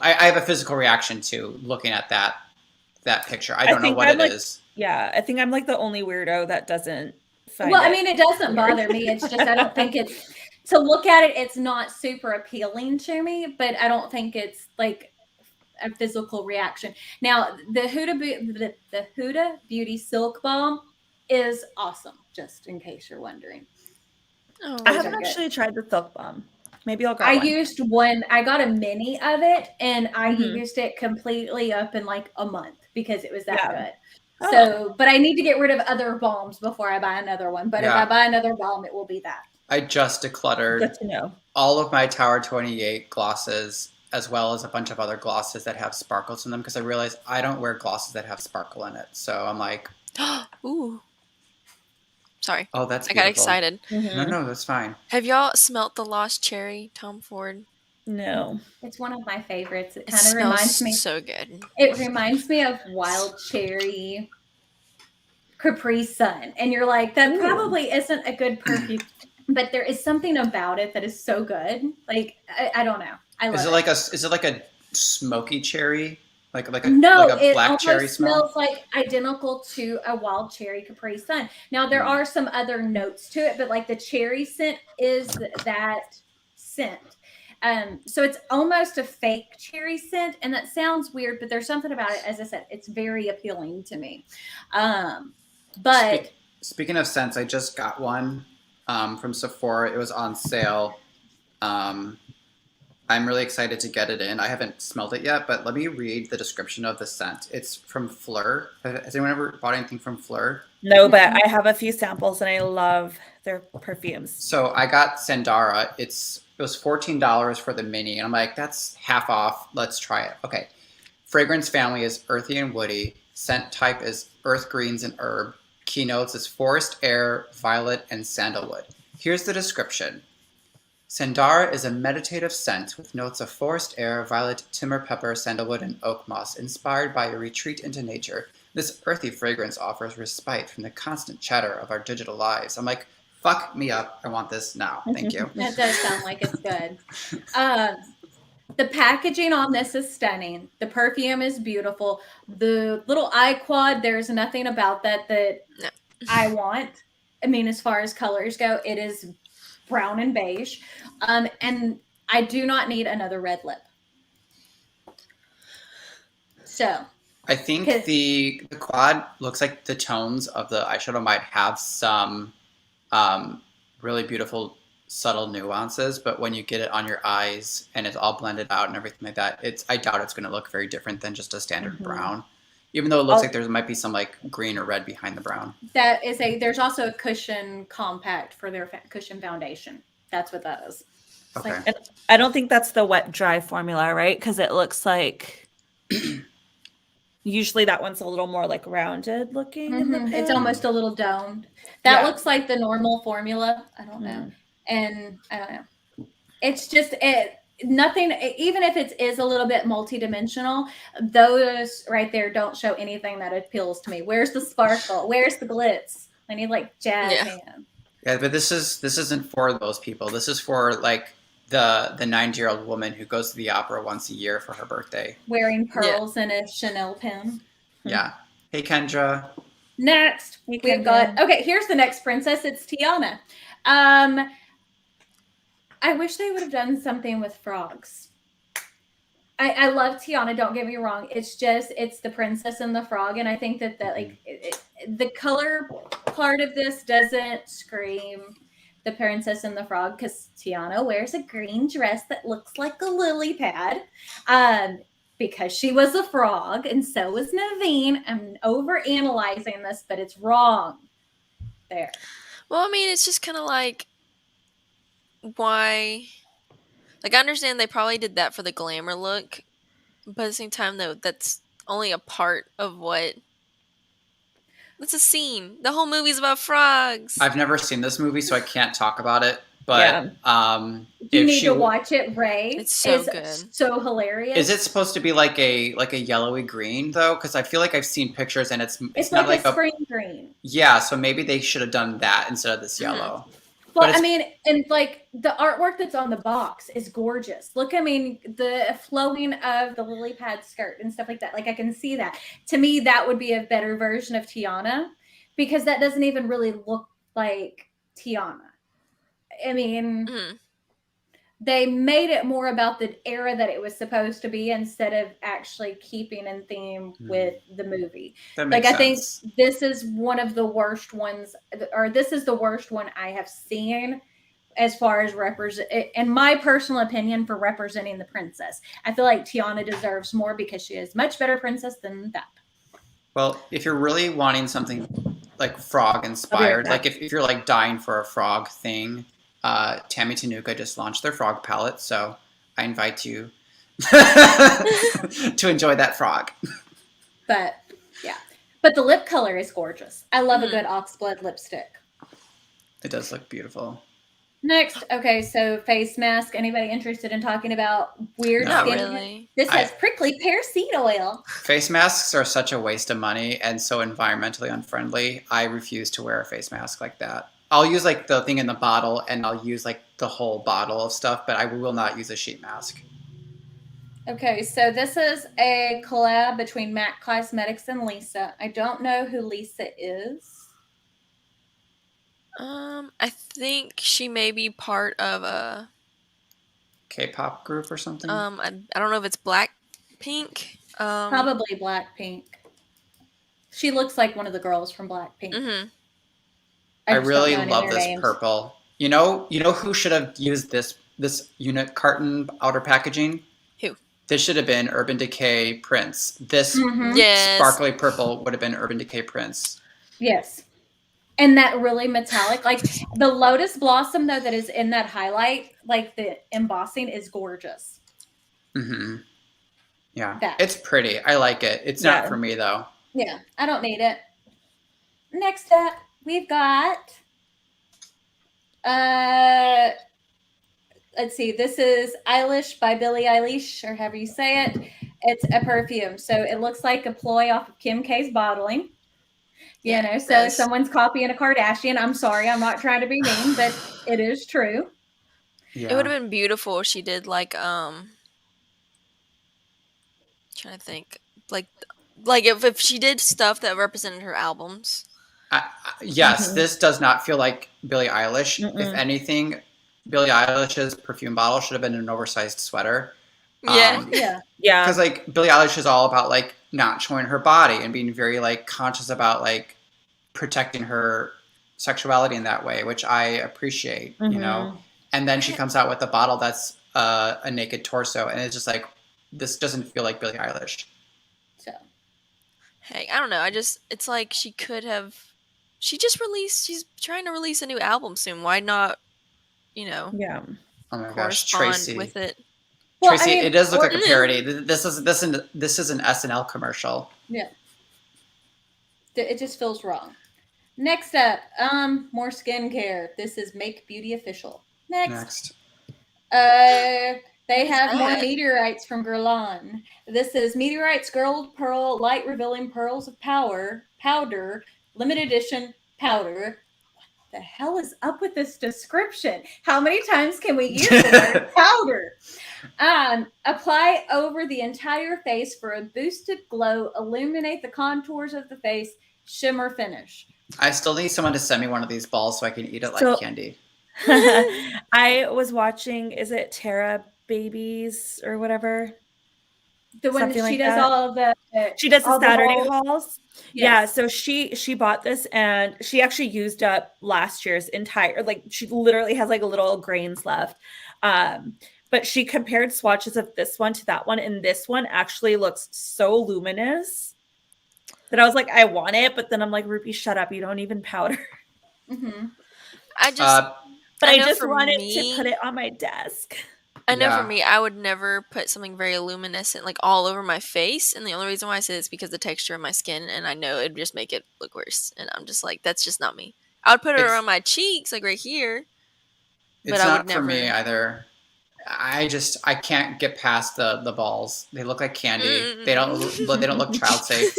I have a physical reaction to looking at that picture. I don't know what it is. Yeah, I think I'm like the only weirdo that doesn't find Well, I it mean, it doesn't weird. bother me. It's just I don't think it's to look at it. It's not super appealing to me, but I don't think it's like a physical reaction. Now, the Huda Beauty Silk Balm is awesome. Just in case you're wondering, Oh, I Those haven't are good. actually tried the Silk Balm. Maybe I'll grab I one. used one. I got a mini of it, and I Mhm. used it completely up in like a month because it was that Yeah. good. Oh. So, but I need to get rid of other balms before I buy another one. But if Yeah. I buy another balm, it will be that. I just decluttered Good to know. all of my Tower 28 glosses, as well as a bunch of other glosses that have sparkles in them, because I realized I don't wear glosses that have sparkle in it. So I'm like, ooh. Sorry, oh, that's I got beautiful. excited. Mhm. No, that's fine. Have y'all smelt the Lost Cherry, Tom Ford? No. It's one of my favorites. It It kind of smells reminds me. so good. It reminds me of Wild Cherry Capri Sun, and you're like, that Ooh. probably isn't a good perfume, but there is something about it that is so good. Like I don't know. I love it. Is it like a smoky cherry? Like a No, like a it black cherry almost smell? smells like identical to a Wild Cherry Capri Sun. Now there Mm. are some other notes to it, but like the cherry scent is that scent. So it's almost a fake cherry scent, and that sounds weird, but there's something about it. As I said, it's very appealing to me. But Speaking of scents, I just got one from Sephora. It was on sale. I'm really excited to get it in. I haven't smelled it yet, but let me read the description of the scent. It's from Fleur. Has anyone ever bought anything from Fleur? No, but I have a few samples and I love their perfumes. So I got Sandara. It was $14 for the mini, and I'm like, that's half off. Let's try it. Okay. Fragrance family is earthy and woody. Scent type is earth greens and herb. Keynotes is forest air, violet, and sandalwood. Here's the description. Sandara is a meditative scent with notes of forest air, violet, timber pepper, sandalwood, and oak moss, inspired by a retreat into nature. This earthy fragrance offers respite from the constant chatter of our digital lives. I'm like, fuck me up. I want this now. Thank you. that does sound like it's good. The packaging on this is stunning. The perfume is beautiful. The little eye quad, there's nothing about that No. I want. I mean, as far as colors go, it is brown and beige. And I do not need another red lip. So I think the quad looks like the tones of the eyeshadow might have some really beautiful subtle nuances, but when you get it on your eyes and it's all blended out and everything like that, I doubt it's going to look very different than just a standard brown. Even though it looks like there might be some like green or red behind the brown. there's also a cushion compact for their cushion foundation. That's what that is. It's Okay. And I don't think that's the wet dry formula, right? Because it looks like usually that one's a little more like rounded looking. In the It's pen. almost a little domed. That Yeah. looks like the normal formula. I don't know. And I don't know. It's just nothing, even if it is a little bit multidimensional, those right there don't show anything that appeals to me. Where's the sparkle? Where's the glitz? I need like jazz hands. Yeah, but this isn't for those people. This is for like the 90-year-old woman who goes to the opera once a year for her birthday. Wearing pearls and a Chanel pin. Yeah. Hey, Kendra. Next, Hey, we've got, okay, here's the next princess. It's Tiana. I wish they would have done something with frogs. I love Tiana, don't get me wrong. It's the princess and the frog, and I think that like the color part of this doesn't scream the princess and the frog, because Tiana wears a green dress that looks like a lily pad. Because she was a frog, and so was Naveen. I'm over analyzing this, but it's wrong. There. Well, I mean, it's just kind of like, why? Like, I understand they probably did that for the glamour look, but at the same time, though, that's only a part of what. It's a scene. The whole movie's about frogs. I've never seen this movie, so I can't talk about it. But you need to watch it, Ray. It's so good. So hilarious. Is it supposed to be like a yellowy green though? Because I feel like I've seen pictures and it's not like a spring green. Yeah, so maybe they should have done that instead of this yellow. Well, I mean, and like the artwork that's on the box is gorgeous. Look, I mean, the flowing of the lily pad skirt and stuff like that. Like I can see that. To me, that would be a better version of Tiana, because that doesn't even really look like Tiana. I mean, Mhm. they made it more about the era that it was supposed to be instead of actually keeping in theme with the movie. That Like, makes I think sense. this is one of the worst ones, or this is the worst one I have seen as far as in my personal opinion, for representing the princess. I feel like Tiana deserves more because she is much better princess than that. Well, if you're really wanting something like frog I'll be right inspired, back. like if you're like dying for a frog thing, Tammy Tenuka just launched their frog palette, so I invite you to enjoy that frog. But yeah, but the lip color is gorgeous. I love a Mhm. good oxblood lipstick. It does look beautiful. Next, okay, so face mask. Anybody interested in talking about weird No. Not skin? really. This has prickly pear seed oil. Face masks are such a waste of money and so environmentally unfriendly. I refuse to wear a face mask like that. I'll use like the thing in the bottle and I'll use like the whole bottle of stuff, but I will not use a sheet mask. Okay, so this is a collab between MAC Cosmetics and Lisa. I don't know who Lisa is. I think she may be part of a K-pop group or something? I don't know if it's Blackpink. Probably Blackpink. She looks like one of the girls from Blackpink. Mhm. I just really don't know any of love their this names. purple. You know who should have used this unit carton outer packaging? Who? This should have been Urban Decay Prince. This Mhm. Yes. sparkly purple would have been Urban Decay Prince. Yes. And that really metallic, like the lotus blossom though that is in that highlight, like the embossing is gorgeous. Mm-hmm. Yeah, That. it's pretty. I like it. It's not for me though. Yeah, I don't need it. Next up, we've got let's see, this is Eilish by Billie Eilish, or however you say it. It's a perfume. So it looks like a ploy off of Kim K's bottling. You know, so does. someone's copying a Kardashian. I'm sorry, I'm not trying to be mean, but it is true. Yeah. It would have been beautiful if she did like trying to think like if she did stuff that represented her albums. Yes, this does not feel like Billie Eilish. If anything, Billie Eilish's perfume bottle should have been an oversized sweater. Yeah. Yeah. Because like Billie Eilish is all about like not showing her body and being very like conscious about like protecting her sexuality in that way, which I appreciate, you know. And then she comes out with a bottle that's a naked torso, and it's just like, this doesn't feel like Billie Eilish. So, hey, I don't know. It's like she's trying to release a new album soon. Why not, Yeah. Oh my gosh, correspond Tracy. with it? well, Tracy, I mean, it does look like a parody. This is an SNL commercial. Yeah. It just feels wrong. Next up, more skincare. This is Make Beauty Official. Next. They have more meteorites from Guerlain. This is Meteorites Gold Pearl Light Revealing Pearls of Powder, limited edition powder. What the hell is up with this description? How many times can we use the word powder? Apply over the entire face for a boosted glow. Illuminate the contours of the face. Shimmer finish. I still need someone to send me one of these balls so I can eat it like candy. I was watching, is it Tara Babies or whatever? The one Something that she like does that. all of the She does the all the Saturday hauls. hauls. Yes. Yeah, so she bought this and she actually used up last year's entire, like she literally has like a little grains left. But she compared swatches of this one to that one, and this one actually looks so luminous that I was like, I want it, but then I'm like, Ruby, shut up, you don't even powder. I just wanted to put it on my desk. I know for me, I would never put something very luminescent like all over my face, and the only reason why I say it is because the texture of my skin, and I know it'd just make it look worse. And I'm just like, that's just not me. I would put it around my cheeks, like right here. But I would never. For me either. I can't get past the balls. They look like candy. They don't look child safe.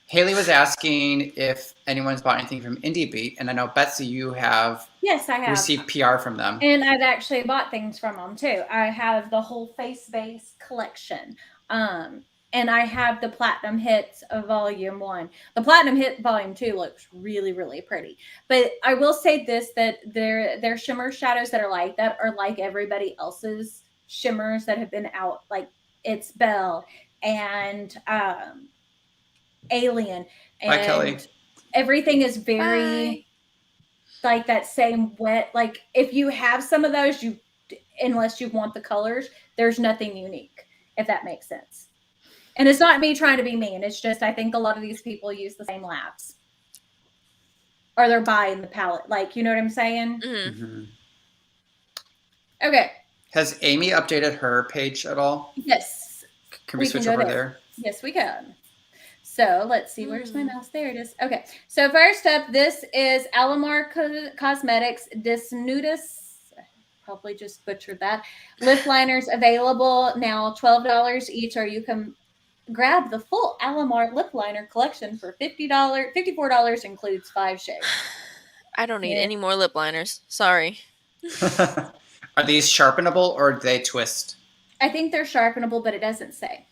Haley was asking if anyone's bought anything from Indie Beat, and I know Betsy, you have. Yes, I have received PR from them, and I've actually bought things from them too. I have the whole face base collection, and and I have the Platinum Hits of Volume 1. The Platinum Hit Volume 2 looks really, really pretty. But I will say this, that their shimmer shadows that are like everybody else's shimmers that have been out, like It's Belle and Alien. Bye, Kelly. And everything is very like that same wet. Like if you have some of those, unless you want the colors, there's nothing unique, if that makes sense. And it's not me trying to be mean. It's just I think a lot of these people use the same labs. Or they're buying the palette. Like, you know what I'm saying? Mhm. Okay. Has Amy updated her page at all? Yes. Can we switch go over there? Yes, we can. So let's see. Where's my mouse? There it is. Okay. So first up, this is Almay Cosmetics Desnudus. Probably just butchered that. Lip liners available now, $12 each, or you can grab the full Almay lip liner collection for $50. $54 includes 5 shades. I don't need any more lip liners. Sorry. Are these sharpenable or do they twist? I think they're sharpenable, but it doesn't say.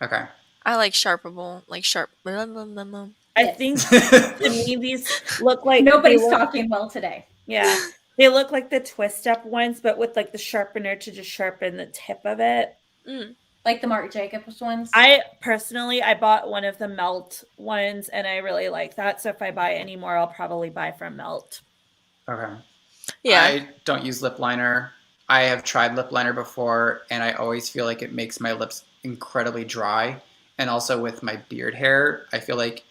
Okay. I like sharpable, like sharp. I think to me these look like nobody's talking well today. Yeah. They look like the twist up ones, but with like the sharpener to just sharpen the tip of it. Like the Marc Jacobs ones. I bought one of the Melt ones and I really like that. So if I buy any more, I'll probably buy from Melt. Okay. Yeah. I don't use lip liner. I have tried lip liner before and I always feel like it makes my lips incredibly dry. And also with my beard hair, I feel like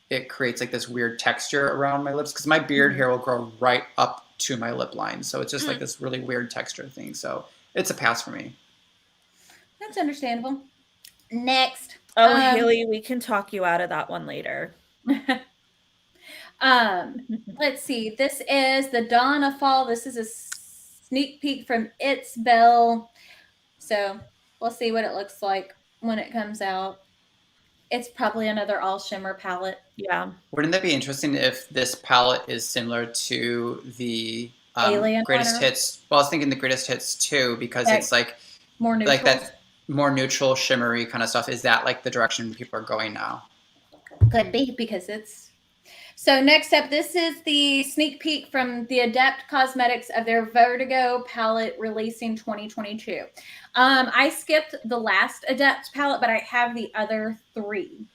it creates like this weird texture around my lips because my beard hair will grow right up to my lip line. So it's just like this really weird texture thing. So it's a pass for me. That's understandable. Next. Oh, Haley, we can talk you out of that one later. Let's see. This is the Dawn of Fall. This is a sneak peek from It's Belle. So we'll see what it looks like when it comes out. It's probably another all shimmer palette. Yeah. Wouldn't that be interesting if this palette is similar to the Alien Greatest liner? Hits? Well, I was thinking the Greatest Hits too, because Like, it's like more neutral. like that more neutral, shimmery kind of stuff. Is that like the direction people are going now? Could be because it's. So next up, this is the sneak peek from the Adept Cosmetics of their Vertigo palette releasing 2022. I skipped the last Adept palette, but I have the other 3.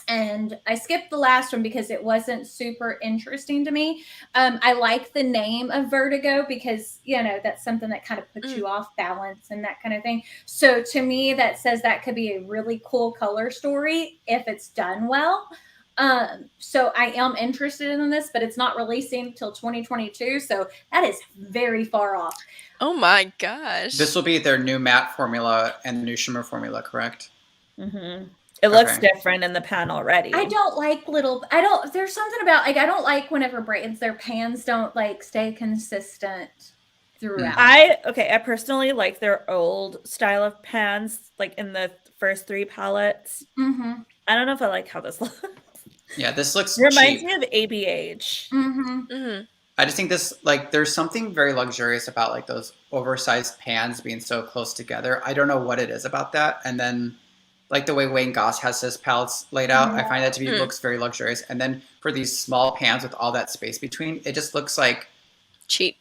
And I skipped the last one because it wasn't super interesting to me. I like the name of Vertigo because, you know, that's something that kind of puts you off balance and that kind of thing. So to me, that says that could be a really cool color story if it's done well. So I am interested in this, but it's not releasing until 2022. So that is very far off. Oh my gosh. This will be their new matte formula and the new shimmer formula, correct? Mm-hmm. It looks different in the pan already. I don't like there's something about, like, I don't like whenever brands, their pans don't like stay consistent throughout. I personally like their old style of pans, like in the first 3 palettes. Mm-hmm. I don't know if I like how this looks. Yeah, this looks reminds cheap. me of ABH. Mm-hmm. Mm-hmm. I just think this, like, there's something very luxurious about like those oversized pans being so close together. I don't know what it is about that. And then like the way Wayne Goss has his palettes laid out, I find that to be looks very luxurious. And then for these small pans with all that space between, it just looks like cheap.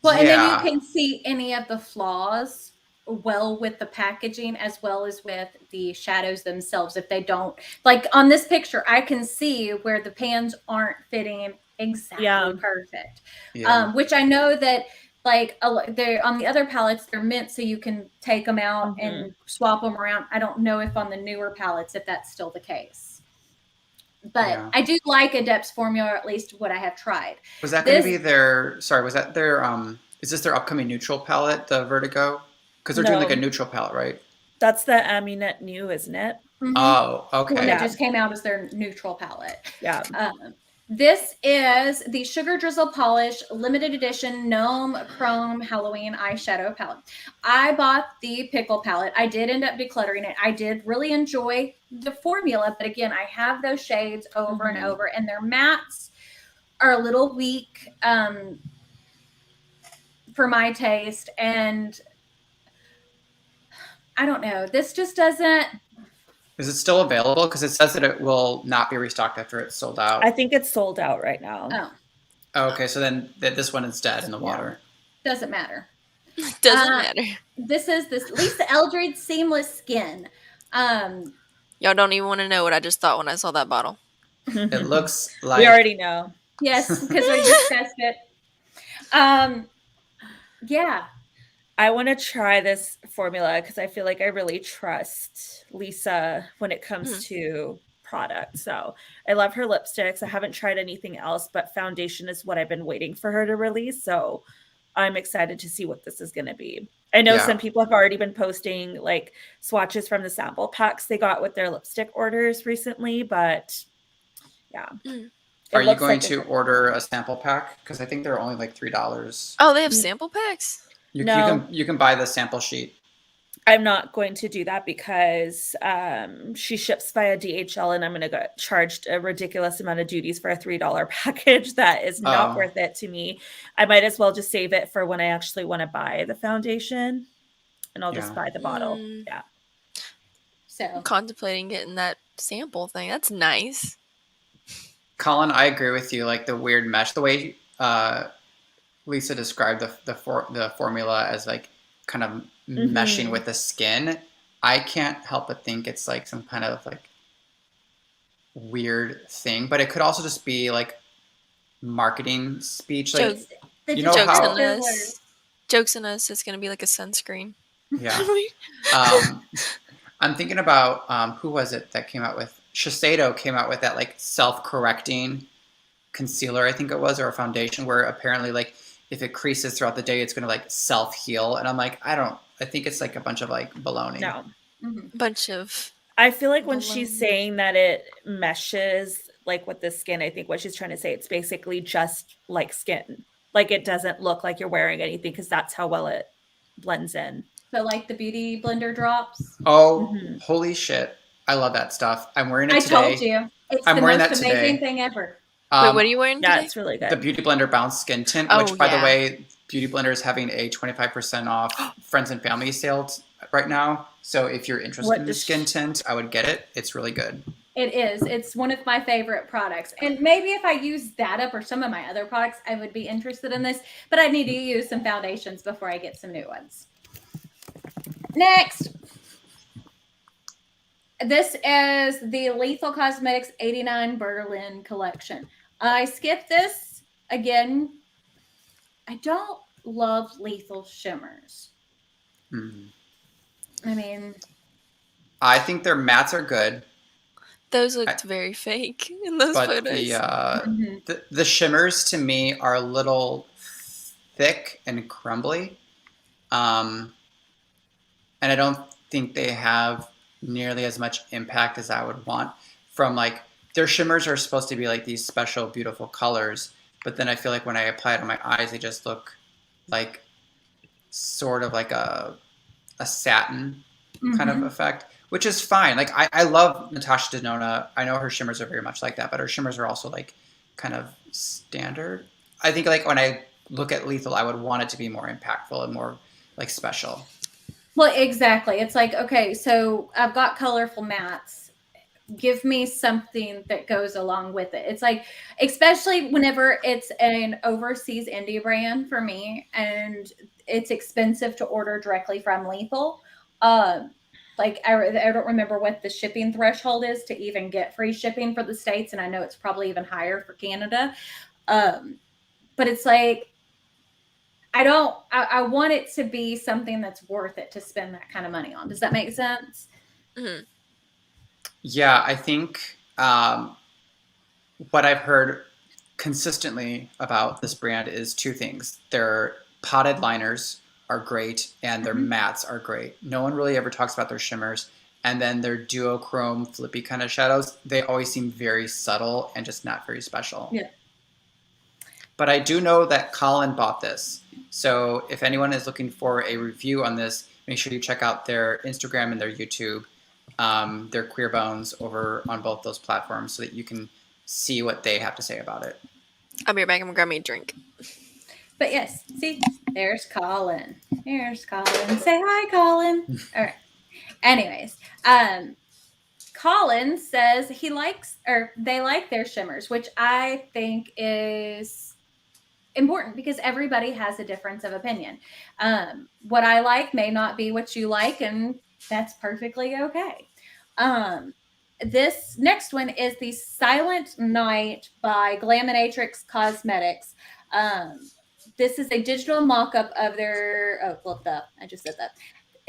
Well, and then you can see any of the flaws well with the packaging as well as with the shadows themselves. If they don't, like on this picture, I can see where the pans aren't fitting exactly perfect. Which I know that like they're on the other palettes, they're meant so you can take them out and swap them around. I don't know if on the newer palettes, if that's still the case. But I do like Adept's formula, or at least what I have tried. Was that going to be their, was that their, is this their upcoming neutral palette, the Vertigo? Because they're doing like a neutral palette, right? That's the Amunet New, isn't it? Mm-hmm. Oh, okay. Well, it just came out as their neutral palette. Yeah. This is the Sugar Drizzle Polish limited edition Gnome Chrome Halloween eyeshadow palette. I bought the Pickle palette. I did end up decluttering it. I did really enjoy the formula, but again, I have those shades over and over, and their mattes are a little weak for my taste, and I don't know. This just doesn't. Is it still available? Because it says that it will not be restocked after it's sold out. I think it's sold out right now. Oh, Oh, okay, so then this one is dead in the Yeah. water. doesn't matter. Doesn't matter. This is this Lisa Eldridge Seamless Skin. Y'all don't even want to know what I just thought when I saw that bottle. It looks like We already know. Yes, because we discussed it. Yeah. I want to try this formula because I feel like I really trust Lisa when it comes to product. So I love her lipsticks. I haven't tried anything else, but foundation is what I've been waiting for her to release. So I'm excited to see what this is going to be. I know some people have already been posting like swatches from the sample packs they got with their lipstick orders recently, but yeah. Are you going to order a sample pack? Because I think they're only like $3. Oh, they have sample packs? You No. you can buy the sample sheet. I'm not going to do that because she ships via DHL and I'm going to get charged a ridiculous amount of duties for a $3 package. That is not worth it to me. I might as well just save it for when I actually want to buy the foundation and I'll just buy the bottle. Yeah. So I'm contemplating getting that sample thing. That's nice. Colin, I agree with you. Like the weird mesh, the way Lisa described the formula as like kind of meshing with the skin, I can't help but think it's like some kind of like weird thing. But it could also just be like marketing speech. Like you know Jokes how on us. Jokes on us. It's gonna be like a sunscreen. yeah. I'm thinking about who was it that came out with Shiseido came out with that like self-correcting concealer, I think it was, or a foundation where apparently like if it creases throughout the day, it's gonna like self-heal. And I'm like, I think it's like a bunch of like baloney. No. Bunch of. I feel like when she's saying that it meshes like with the skin, I think what she's trying to say, it's basically just like skin. Like it doesn't look like you're wearing anything because that's how well it blends in. So like the beauty blender drops. Oh, holy shit. I love that stuff. I'm wearing it today. I told you. It's the most amazing thing ever. Wait, what are you wearing today? Yeah, it's really good. The Beauty Blender Bounce Skin Tint, which, by the way, Beauty Blender is having a 25% off friends and family sale right now. So if you're interested in the skin tint, I would get it. It's really good. It is. It's one of my favorite products. And maybe if I use that up or some of my other products, I would be interested in this. But I need to use some foundations before I get some new ones. Next. This is the Lethal Cosmetics 89 Berlin collection. I skipped this. Again, I don't love Lethal shimmers. I mean, I think their mattes are good. Those looked very fake in those but photos. The shimmers to me are a little thick and crumbly. And I don't think they have nearly as much impact as I would want from like their shimmers are supposed to be like these special beautiful colors, but then I feel like when I apply it on my eyes they just look like sort of like a satin kind of effect, which is fine. Like I love Natasha Denona. I know her shimmers are very much like that, but her shimmers are also like kind of standard. I think like when I look at Lethal I would want it to be more impactful and more like special. Well, exactly. It's like, okay, so I've got colorful mattes. Give me something that goes along with it. It's like, especially whenever it's an overseas indie brand for me and it's expensive to order directly from Lethal. Like, I don't remember what the shipping threshold is to even get free shipping for the States. And I know it's probably even higher for Canada. But it's like, I want it to be something that's worth it to spend that kind of money on. Does that make sense? Yeah, I think what I've heard consistently about this brand is two things. Their potted liners are great and their mattes are great. No one really ever talks about their shimmers. And then their duochrome flippy kind of shadows, they always seem very subtle and just not very special. Yeah. But I do know that Colin bought this. So if anyone is looking for a review on this, make sure you check out their Instagram and their YouTube. Their Queer Bones over on both those platforms so that you can see what they have to say about it. I'll be right back. I'm gonna grab me a drink. But yes, see, there's Colin. There's Colin. Say hi, Colin. All right. Anyways, Colin says he likes, or they like their shimmers, which I think is important because everybody has a difference of opinion. What I like may not be what you like, and that's perfectly okay. This next one is the Silent Night by Glam Atrix Cosmetics. This is a digital mock-up of their, I just said that.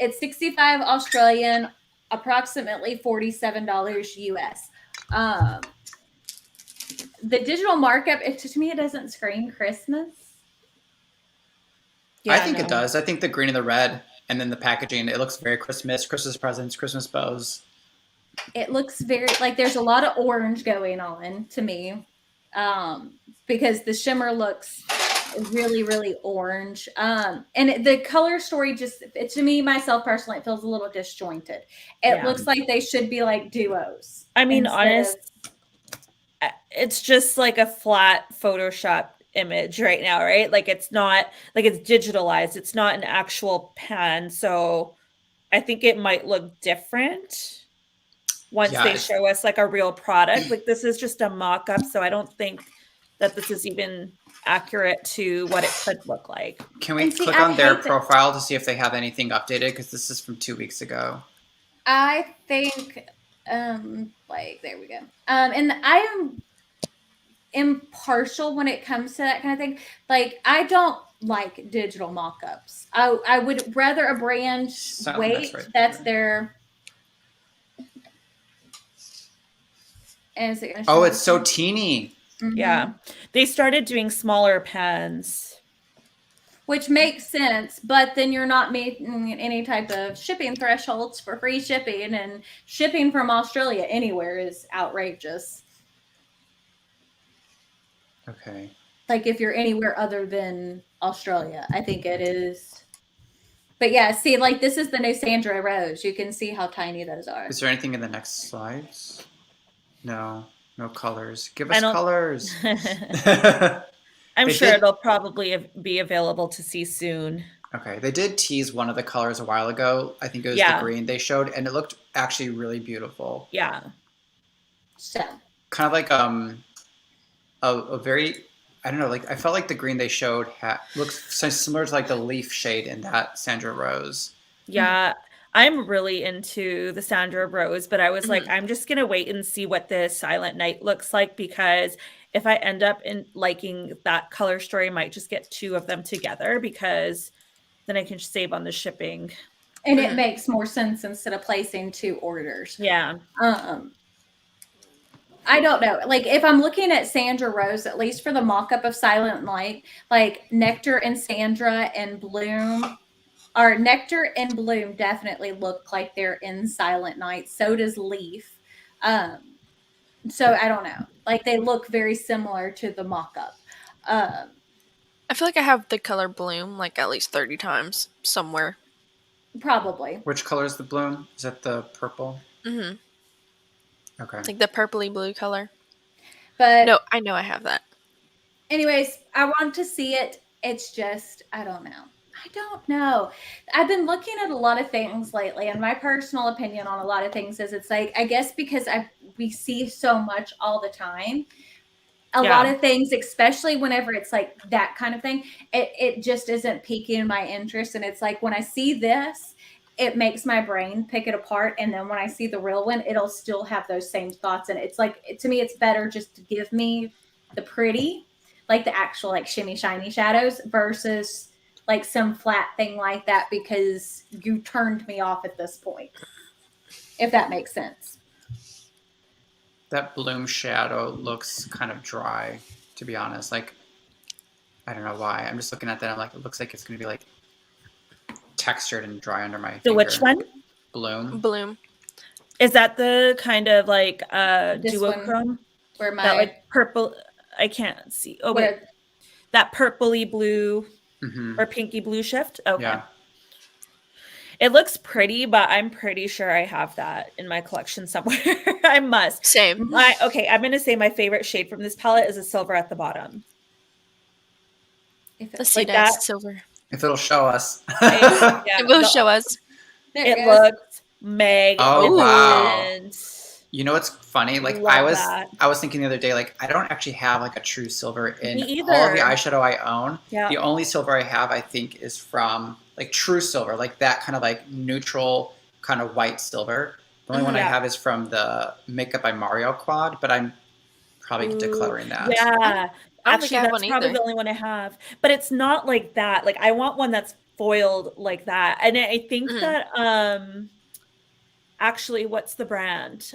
It's 65 Australian, approximately $47 US. The digital markup, to me, it doesn't scream Christmas. Yeah, I think it does. I think the green and the red, and then the packaging, it looks very Christmas presents, Christmas bows. It looks very, like there's a lot of orange going on to me, because the shimmer looks really, really orange. And the color story just, to me, myself personally, it feels a little disjointed. It looks like they should be like duos. I mean, it's just like a flat Photoshop image right now, right? Like it's not, like it's digitalized. It's not an actual pan. So I think it might look different once they show us like a real product. Like this is just a mock-up. So I don't think that this is even accurate to what it could look like. Can we click on their profile to see if they have anything updated? Because this is from 2 weeks ago. I think, like, there we go. And I am impartial when it comes to that kind of thing. Like, I don't like digital mock-ups. I would rather a brand wait. That's their. Is it gonna show it's so teeny. Mm-hmm. Yeah, they started doing smaller pens, which makes sense, but then you're not meeting any type of shipping thresholds for free shipping, and shipping from Australia anywhere is outrageous. Okay. Like if you're anywhere other than Australia, I think it is. But yeah, see, like this is the new Sandra Rose. You can see how tiny those are. Is there anything in the next slides? No colors. Give us colors. I'm sure it'll probably be available to see soon. Okay, they did tease one of the colors a while ago. I think it was the green they showed, and it looked actually really beautiful. Yeah. So. Kind of like a very, I don't know, like I felt like the green they showed looks similar to like the leaf shade in that Sandra Rose. Yeah. I'm really into the Sandra Rose, but I was like, I'm just going to wait and see what the Silent Night looks like, because if I end up in liking that color story, I might just get two of them together, because then I can save on the shipping. And it makes more sense instead of placing two orders. Yeah. I don't know. Like if I'm looking at Sandra Rose, at least for the mock-up of Silent Night, like Nectar and Sandra and Bloom, or Nectar and Bloom definitely look like they're in Silent Night. So does Leaf. So I don't know. Like they look very similar to the mock-up. I feel like I have the color Bloom like at least 30 times somewhere. Probably. Which color is the Bloom? Is that the purple? Mm-hmm. Okay. Like the purpley blue color. But no, I know I have that. Anyways, I want to see it. It's just, I don't know. I've been looking at a lot of things lately, and my personal opinion on a lot of things is it's like, I guess because we see so much all the time, a lot of things, especially whenever it's like that kind of thing, it just isn't piquing my interest. And it's like when I see this, it makes my brain pick it apart. And then when I see the real one, it'll still have those same thoughts. And it's like, to me, it's better just to give me the pretty, like the actual like shimmy shiny shadows versus like some flat thing like that, because you turned me off at this point, if that makes sense. That Bloom shadow looks kind of dry, to be honest. Like, I don't know why. I'm just looking at that. I'm like, it looks like it's going to be like textured and dry under my finger. Which one? Bloom. Is that the kind of like duochrome? Where my that like purple, I can't see. Oh, wait. That purpley blue or pinky blue shift? Okay. Yeah. It looks pretty, but I'm pretty sure I have that in my collection somewhere. I must. Same. I'm going to say my favorite shade from this palette is a silver at the bottom. If it's like that silver. If it'll show us. It will show us. It looks magnificent. Oh, wow. You know what's funny? Like Love that. I was thinking the other day, like I don't actually have like a true silver in Me either. all of the eyeshadow I own. Yeah. The only silver I have, I think, is from like true silver, like that kind of like neutral kind of white silver. The only one I have is from the Makeup by Mario quad, but I'm probably decluttering that. Yeah. I don't think Actually, I have that's one probably either. the only one I have. But it's not like that. Like I want one that's foiled like that. And I think that actually, what's the brand?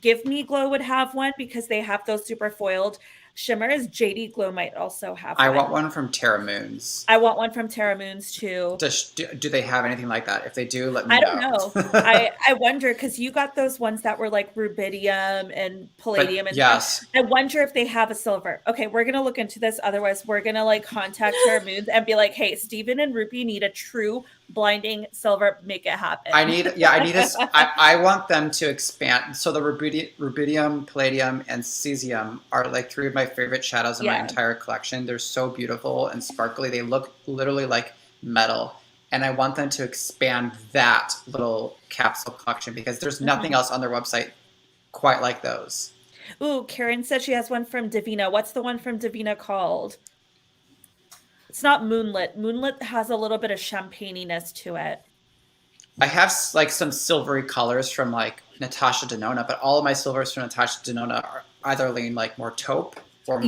Give Me Glow would have one because they have those super foiled shimmers. JD Glow might also have one. I want one from Terra Moons. I want one from Terra Moons too. Do they have anything like that? If they do, let me know. I don't know. I wonder because you got those ones that were like rubidium and palladium and stuff. I wonder if they have a silver. Okay, we're gonna look into this. Otherwise, we're gonna like contact Terra Moons and be like, "Hey, Steven and Ruby need a true blinding silver. Make it happen." I want them to expand. So the rubidium, palladium, and cesium are like 3 of my favorite shadows in my entire collection. They're so beautiful and sparkly. They look literally like metal. And I want them to expand that little capsule collection because there's nothing else on their website quite like those. Ooh, Karen said she has one from Divina. What's the one from Divina called? It's not Moonlit. Moonlit has a little bit of champagniness to it. I have like some silvery colors from like Natasha Denona, but all of my silvers from Natasha Denona are either lean like more taupe or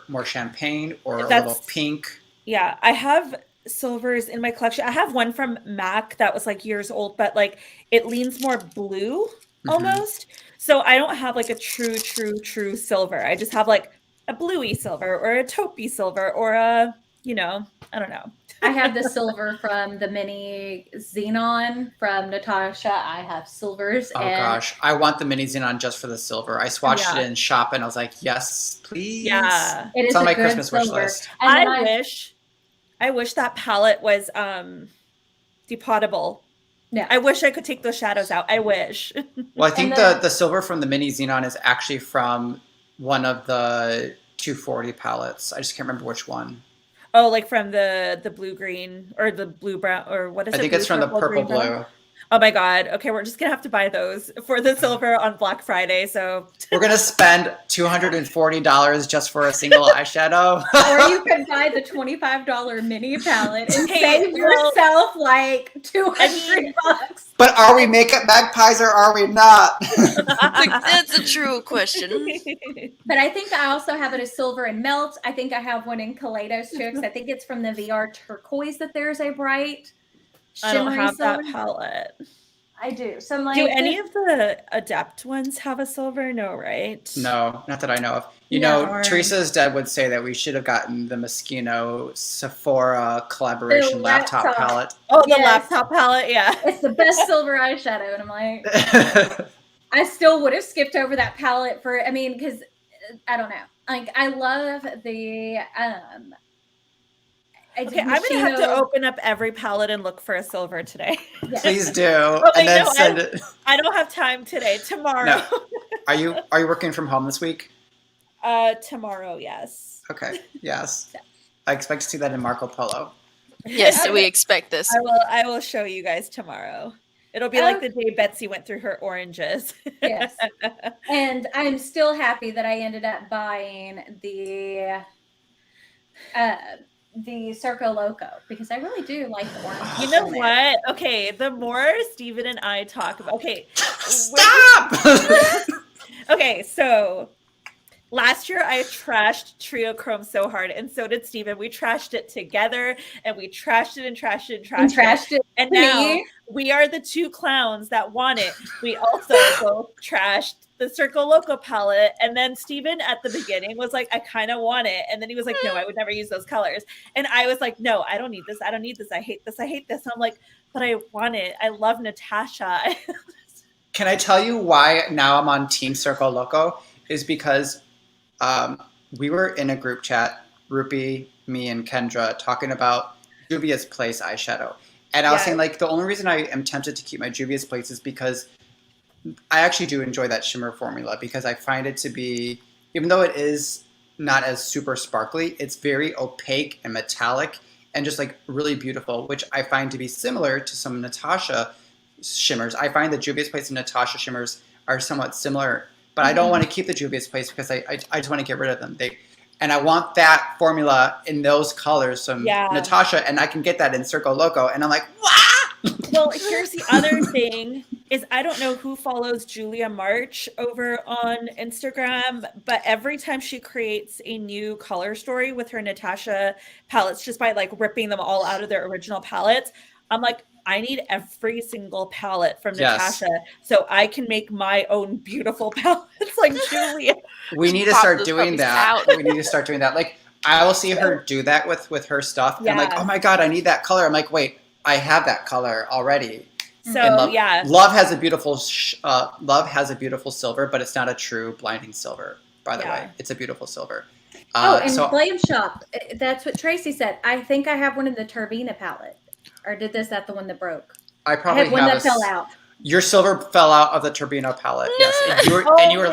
more champagne or a little pink. Yeah, I have silvers in my collection. I have one from MAC that was like years old, but like it leans more blue almost. So I don't have like a true silver. I just have like a bluey silver or a taupey silver or a, you know, I don't know. I have the silver from the mini Xenon from Natasha. I have silvers. Oh gosh, I want the mini Xenon just for the silver. I swatched it in shop and I was like, yes, please. Yeah, it's on my Christmas wish list. I wish that palette was depotable. Yeah, I wish I could take those shadows out. I wish. Well, I think the silver from the mini Xenon is actually from one of the 240 palettes. I just can't remember which one. Oh, like from the blue green or the blue brown or what is it? I think it's from the purple blue. Oh my god. Okay, we're just gonna have to buy those for the silver on Black Friday. So we're gonna spend $240 just for a single eyeshadow. Or you could buy the $25 mini palette and save yourself like $200. But are we Makeup Magpies or are we not? That's a true question. But I think I also have it as silver and melt. I think I have one in Kaleidos too, because I think it's from the VR turquoise that there's a bright I don't have that palette. I do. So like, do any of the Adept ones have a silver? No, right? No, not that I know of. You know, Teresa's Dead would say that we should have gotten the Moschino Sephora collaboration laptop palette. Oh, the laptop palette, yeah. It's the best silver eyeshadow. And I'm like, I still would have skipped over that palette for, I mean, because I don't know. Like, I love the okay, I'm gonna have to open up every palette and look for a silver today. Yes. Please do, and then send it. I don't have time today. Tomorrow. No. Are you working from home this week? Tomorrow, yes. Okay. Yes. I expect to see that in Marco Polo. Yes, we expect this. I will show you guys tomorrow. It'll be like the day Betsy went through her oranges. Yes. And I'm still happy that I ended up buying the Circo Loco because I really do like the orange. You know what? Okay, the more Steven and I talk about stop. Okay, so last year I trashed Trio Chrome so hard, and so did Steven. We trashed it together, and we trashed it and trashed it and trashed it. And now we are the two clowns that want it. We also both trashed the Circo Loco palette, and then Steven at the beginning was like, I kind of want it, and then he was like, no, I would never use those colors, and I was like, no, I don't need this, I don't need this, I hate this, and I'm like, but I want it, I love Natasha. Can I tell you why now I'm on Team Circo Loco? Is because we were in a group chat, Rupi, me, and Kendra, talking about Juvia's Place eyeshadow, and I was saying like the only reason I am tempted to keep my Juvia's Place is because I actually do enjoy that shimmer formula because I find it to be, even though it is not as super sparkly, it's very opaque and metallic and just like really beautiful, which I find to be similar to some Natasha shimmers. I find the Juvia's Place and Natasha shimmers are somewhat similar, but I don't want to keep the Juvia's Place because I just want to get rid of them. And I want that formula in those colors from Natasha, and I can get that in Circo Loco. And I'm like, wow! Well, here's the other thing is I don't know who follows Julia March over on Instagram, but every time she creates a new color story with her Natasha palettes, just by like ripping them all out of their original palettes, I'm like, I need every single palette from Natasha so I can make my own beautiful palettes like Julia. We need to start doing that. We need to start doing that. Like, I will see her do that with her stuff. And I'm like, oh my God, I need that color. I'm like, wait, I have that color already. So Love has a beautiful silver, but it's not a true blinding silver, by the way. It's a beautiful silver. Blame Shop. That's what Tracy said. I think I have one in the Turbina palette. Or is that the one that broke? I probably have one that fell out. Your silver fell out of the Turbino palette. No. Yes. And you were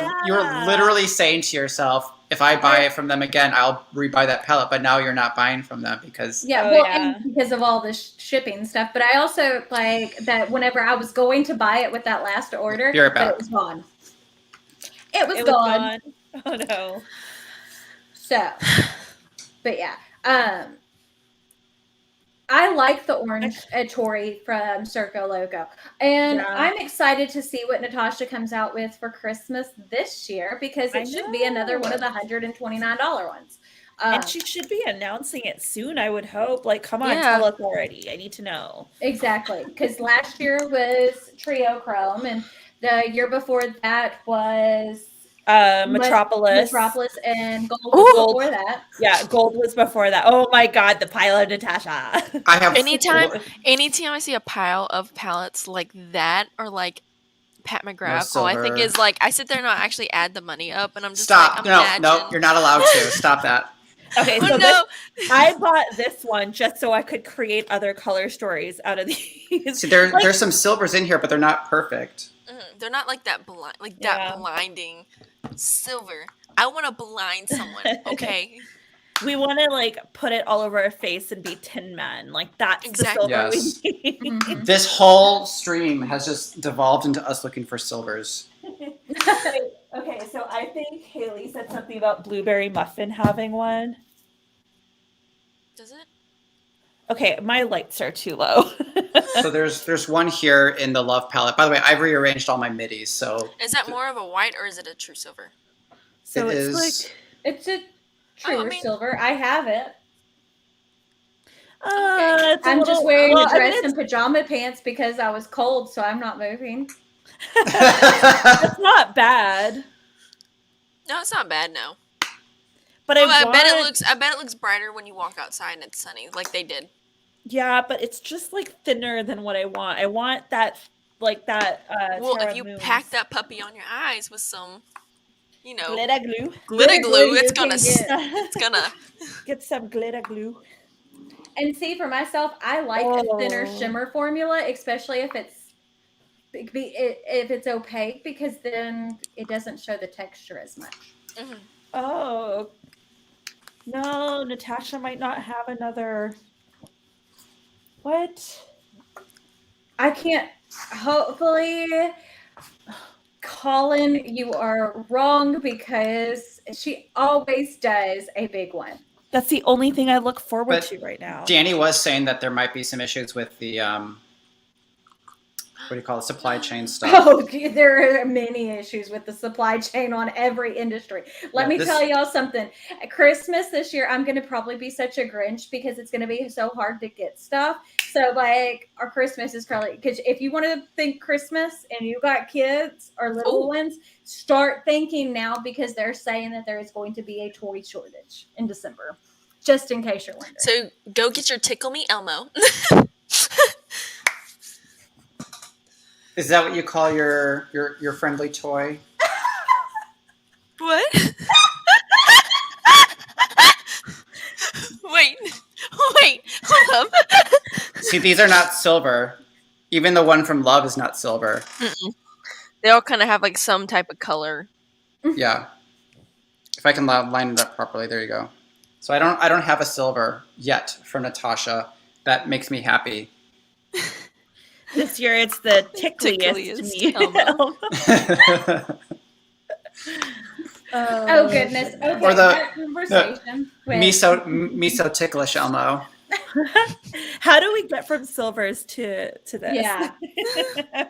literally saying to yourself, if I buy it from them again, I'll rebuy that palette. But now you're not buying from them because and because of all the shipping stuff. But I also like that whenever I was going to buy it with that last order, but it was gone. It was gone. Oh no. So, but yeah. I like the orange Tori from Circo Loco. And I'm excited to see what Natasha comes out with for Christmas this year because it should be another one of the $129 ones. And she should be announcing it soon, I would hope. Like, come on, tell us already. I need to know. Exactly. Because last year was Trio Chrome, and the year before that was Metropolis and Gold was before that. Yeah, Gold was before that. Oh my God, the pile of Natasha. I have anytime I see a pile of palettes like that or like Pat McGrath, all I think is like I sit there and I actually add the money up and I'm just like, no, you're not allowed to. Stop that. Okay, so I bought this one just so I could create other color stories out of these. See, there's some silvers in here, but they're not perfect. They're not like that that blinding silver. I want to blind someone, okay? We want to like put it all over our face and be Tin Man. Like that's exactly the silver we need. Mm-hmm. This whole stream has just devolved into us looking for silvers. Okay, so I think Haley said something about Blueberry Muffin having one. Does it? Okay, my lights are too low. So there's one here in the Love palette. By the way, I've rearranged all my middies. So is that more of a white or is it a true silver? So it's a true silver. I have it. I'm just wearing a dress and pajama pants because I was cold, so I'm not moving. That's not bad. No, it's not bad. No, but I bet it looks brighter when you walk outside and it's sunny, like they did. Yeah, but it's just like thinner than what I want. I want that, like that. Well, if you pack that puppy on your eyes with some, glitter glue, it's gonna get some glitter glue. And see, for myself, I like a thinner shimmer formula, especially if it's opaque, because then it doesn't show the texture as much. Mm-hmm. Oh no, Natasha might not have another. What? I can't. Hopefully, Colin, you are wrong because she always does a big one. That's the only thing I look forward to right now. Danny was saying that there might be some issues with the what do you call it, supply chain stuff. Oh, there are many issues with the supply chain on every industry. Let me tell y'all something. At Christmas this year, I'm going to probably be such a Grinch because it's going to be so hard to get stuff. So, like, our Christmas is probably, because if you want to think Christmas and you got kids or little ones, start thinking now because they're saying that there is going to be a toy shortage in December, just in case you're wondering. So, go get your Tickle Me Elmo. Is that what you call your friendly toy? What? Wait, hold up. See, these are not silver. Even the one from Love is not silver. Mm-mm. They all kind of have like some type of color. Yeah. If I can line it up properly, there you go. So I don't have a silver yet from Natasha. That makes me happy. This year it's the tickliest me. Elmo. Oh goodness. Okay, Or the- that conversation. with- Miso ticklish Elmo. How do we get from silvers to this? Yeah.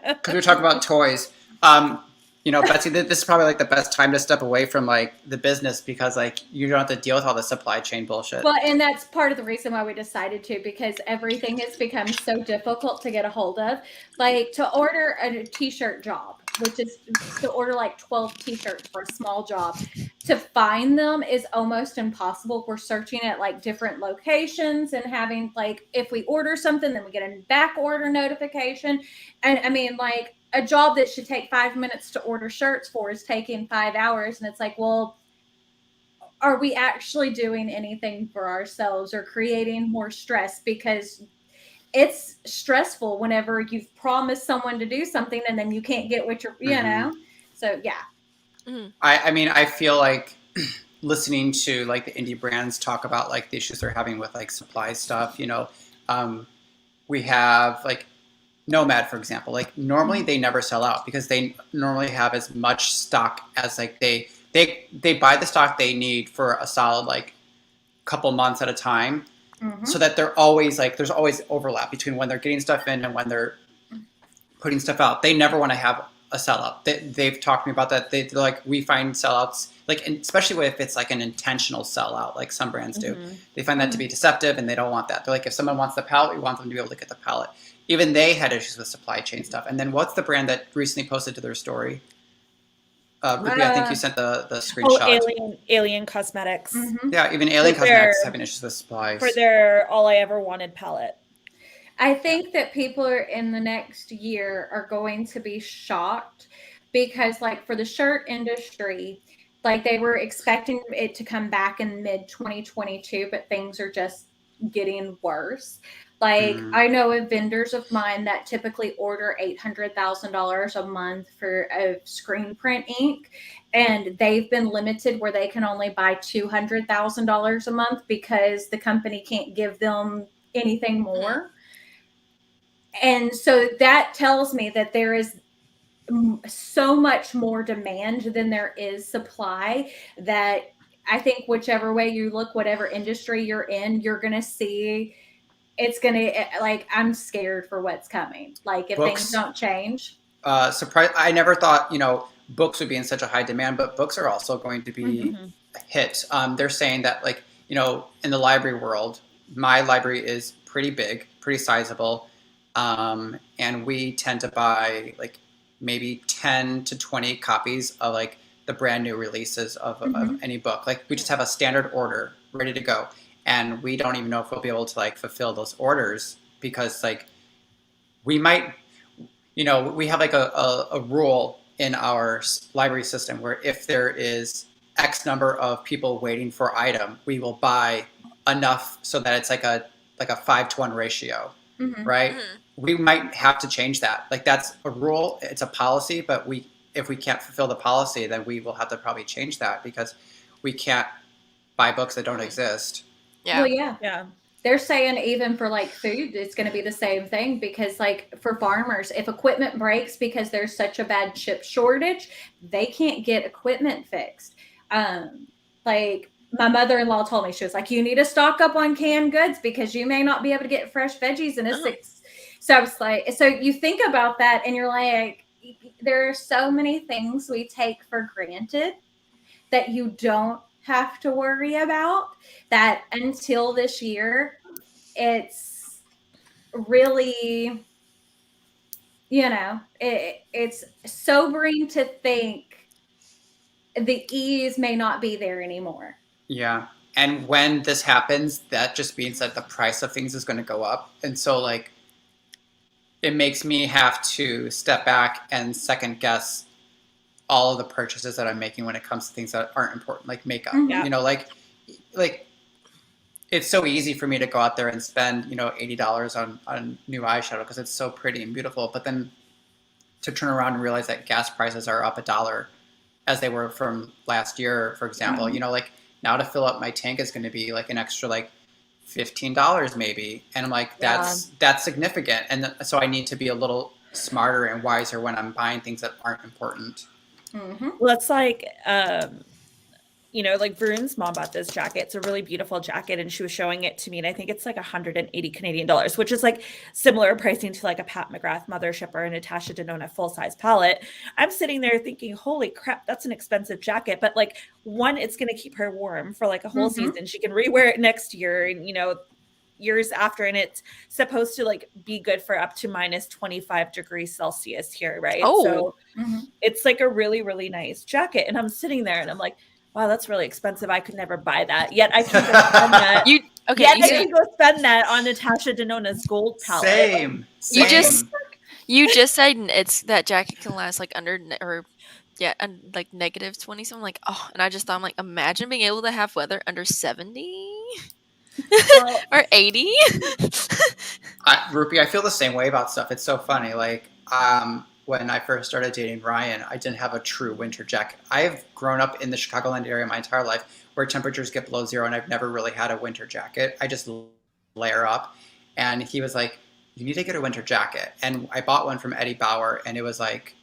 Because we're talking about toys. Betsy, this is probably like the best time to step away from like the business because like you don't have to deal with all the supply chain bullshit. Well, and that's part of the reason why we decided to, because everything has become so difficult to get a hold of. Like to order a t-shirt job, which is to order like 12 t-shirts for a small job, to find them is almost impossible. We're searching at like different locations and having like, if we order something, then we get a back order notification. And I mean, like a job that should take 5 minutes to order shirts for is taking 5 hours. And it's like, well, are we actually doing anything for ourselves or creating more stress? Because it's stressful whenever you've promised someone to do something and then you can't get what you're, So yeah. I feel like listening to like the indie brands talk about like the issues they're having with like supply stuff, we have like Nomad, for example, like normally they never sell out because they normally have as much stock as like they buy the stock they need for a solid like couple months at a time, so that they're always like there's always overlap between when they're getting stuff in and when they're putting stuff out. They never want to have a sellout. They've talked to me about that. They're like, we find sellouts like, especially if it's like an intentional sellout, like some brands do. They find that to be deceptive and they don't want that. They're like, if someone wants the palette, we want them to be able to get the palette. Even they had issues with supply chain stuff. And then what's the brand that recently posted to their story? Ruby, I think you sent the screenshot. Alien Cosmetics. Yeah, even Alien For Cosmetics their- having issues with supplies. For their All I Ever Wanted palette. I think that people are in the next year are going to be shocked because like for the shirt industry, like they were expecting it to come back in mid 2022, but things are just getting worse. Like I know of vendors of mine that typically order $800,000 a month for a screen print ink, and they've been limited where they can only buy $200,000 a month because the company can't give them anything more. And so that tells me that there is so much more demand than there is supply, that I think whichever way you look, whatever industry you're in, you're going to see it's going to, like, I'm scared for what's coming. Like if things don't change. I never thought, books would be in such a high demand, but books are also going to be a hit. They're saying that like, in the library world, my library is pretty big, pretty sizable. And we tend to buy like maybe 10 to 20 copies of like the brand new releases of any book. Like we just have a standard order ready to go. And we don't even know if we'll be able to like fulfill those orders because like we might, we have like a rule in our library system where if there is X number of people waiting for item, we will buy enough so that it's like a 5-to-1 ratio. Right? We might have to change that. Like that's a rule, it's a policy, but if we can't fulfill the policy, then we will have to probably change that because we can't buy books that don't exist. Yeah. Well, yeah. They're saying even for like food, it's going to be the same thing because like for farmers, if equipment breaks because there's such a bad chip shortage, they can't get equipment fixed. Like my mother-in-law told me, she was like, you need to stock up on canned goods because you may not be able to get fresh veggies in a 6. So I was like, so you think about that and you're like, there are so many things we take for granted that you don't have to worry about, that until this year, it's really, it's sobering to think the ease may not be there anymore. Yeah. And when this happens, that just means that the price of things is going to go up. And so like, it makes me have to step back and second guess all of the purchases that I'm making when it comes to things that aren't important, like makeup. Like it's so easy for me to go out there and spend, $80 on new eyeshadow because it's so pretty and beautiful. But then to turn around and realize that gas prices are up $1 as they were from last year, for example, like now to fill up my tank is going to be like an extra like $15 maybe. And I'm like, that's significant. And so I need to be a little smarter and wiser when I'm buying things that aren't important. Mm-hmm. Well, it's like, like Varun's mom bought this jacket. It's a really beautiful jacket, and she was showing it to me, and I think it's like 180 Canadian dollars, which is like similar pricing to like a Pat McGrath Mothership or a Natasha Denona full-size palette. I'm sitting there thinking, holy crap, that's an expensive jacket. But like, one, it's going to keep her warm for like a whole season. She can rewear it next year and, years after, and it's supposed to like be good for up to minus 25 degrees Celsius here, right? So it's like a really, really nice jacket. And I'm sitting there and I'm like, wow, that's really expensive. I could never buy that. Yet I can go spend that. I can go spend that on Natasha Denona's gold palette. Same. You just said it's that jacket can last like like negative 20 something. Like, and I just thought, I'm like, imagine being able to have weather under 70 or 80. Rupi, I feel the same way about stuff. It's so funny. Like, when I first started dating Ryan, I didn't have a true winter jacket. I've grown up in the Chicagoland area my entire life where temperatures get below zero, and I've never really had a winter jacket. I just layer up. And he was like, you need to get a winter jacket. And I bought one from Eddie Bauer, and it was like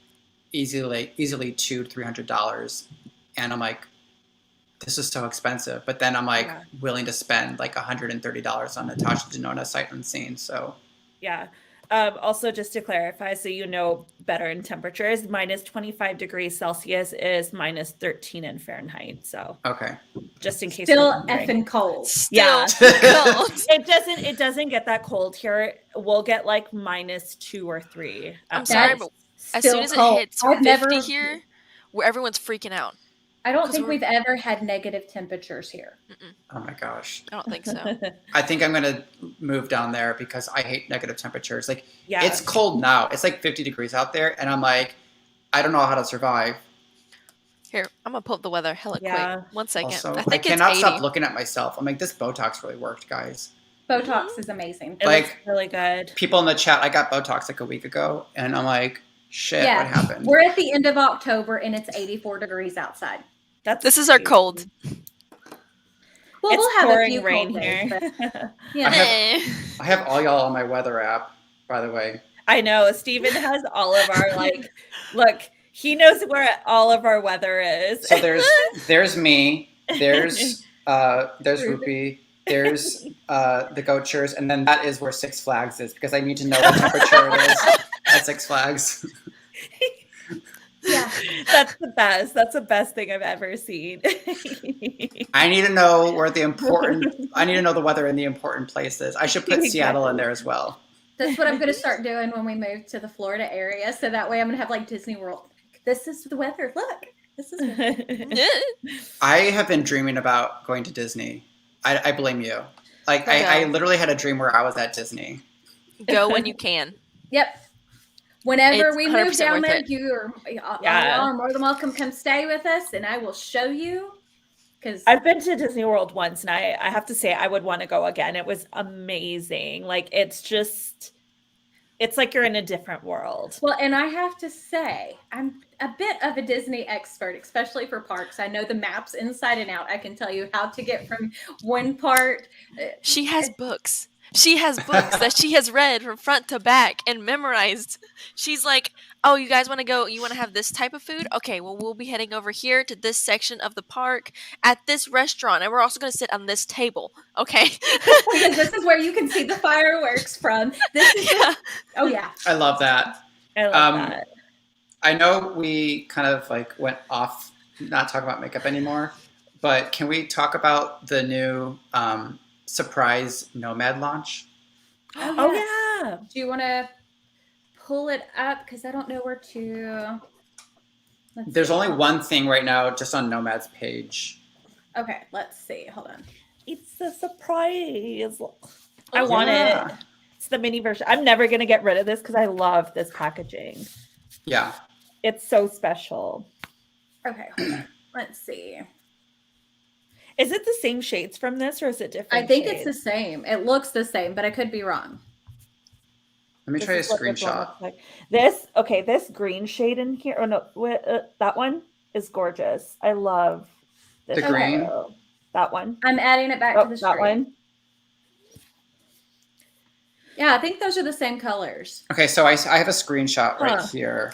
easily $200 to $300. And I'm like, this is so expensive. But then I'm like willing to spend like $130 on Natasha Denona sight unseen. So yeah. Also, just to clarify, so better in temperatures, minus 25 degrees Celsius is minus 13 in Fahrenheit. So okay, just in case. Still effing cold. Cold. It doesn't get that cold here. We'll get like minus 2 or 3. I'm sorry, but as soon as it hits 50 here, where everyone's freaking out. I don't think we've ever had negative temperatures here. Oh my gosh. I don't think so. I think I'm going to move down there because I hate negative temperatures. Like, it's cold now. It's like 50 degrees out there. And I'm like, I don't know how to survive. Here, I'm going to pull up the weather hella quick. 1 second. Also, I think cannot it's 80. stop looking at myself. I'm like, this Botox really worked, guys. Botox is amazing. It looks really good. People in the chat, I got Botox like a week ago. And I'm like, shit, what happened? We're at the end of October and it's 84 degrees outside. This is our cold. Well, it's we'll have pouring a few rain cold here. days, but, I have all y'all on my weather app, by the way. I know. Steven has all of our look, he knows where all of our weather is. So there's me, there's Rupi, there's the Goatchers, and then that is where Six Flags is because I need to know what temperature it is at Six Flags. Yeah, that's the best. That's the best thing I've ever seen. I need to know I need to know the weather in the important places. I should put Seattle in there as well. That's what I'm going to start doing when we move to the Florida area. So that way I'm going to have like Disney World. This is the weather. Look, this is the weather. I have been dreaming about going to Disney. I blame you. Like, I literally had a dream where I was at Disney. Go when you can. Yep. Whenever we move 100% down there, it. you are more than welcome. Come stay with us, and I will show you. Because I've been to Disney World once, and I have to say I would want to go again. It was amazing. Like, it's like you're in a different world. Well, and I have to say, I'm a bit of a Disney expert, especially for parks. I know the maps inside and out. I can tell you how to get from one part. She has books. She has books that she has read from front to back and memorized. She's like, oh, you guys want to go? You want to have this type of food? Okay, well, we'll be heading over here to this section of the park at this restaurant. And we're also going to sit on this table. Okay. This is where you can see the fireworks from. Oh, yeah. I love that. I love that. I know we kind of like went off not talking about makeup anymore, but can we talk about the new surprise Nomad launch? Oh yeah. Do you want to pull it up? Because I don't know where to. There's only one thing right now just on Nomad's page. Okay, let's see. Hold on. It's a surprise. I want it. It's the mini version. I'm never going to get rid of this because I love this packaging. Yeah. It's so special. Okay, hold on. Let's see. Is it the same shades from this or is it different? I think shades? it's the same. It looks the same, but I could be wrong. Let me try a screenshot. Like. This green shade in here. Oh no, that one is gorgeous. I love this. The green? That one. I'm adding it back to the screen. That one. Yeah, I think those are the same colors. Okay, so I have a screenshot right Huh. here.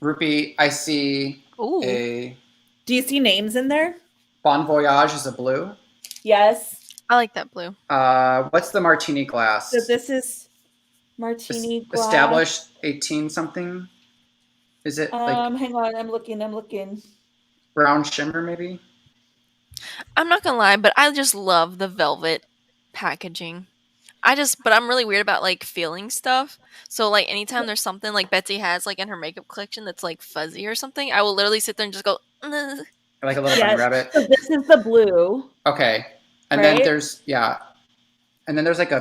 Rupi, I see Ooh. a Do you see names in there? Bon Voyage is a blue. Yes. I like that blue. What's the martini glass? So this is martini glass. Established 18 something. Is it like Hang on, I'm looking. brown shimmer maybe? I'm not gonna lie, but I just love the velvet packaging. But I'm really weird about like feeling stuff. So like anytime there's something like Betsy has like in her makeup collection that's like fuzzy or something, I will literally sit there and just go, "Ugh." Like a little bunny Yes. rabbit. So this is the blue. Okay. And Right? then there's like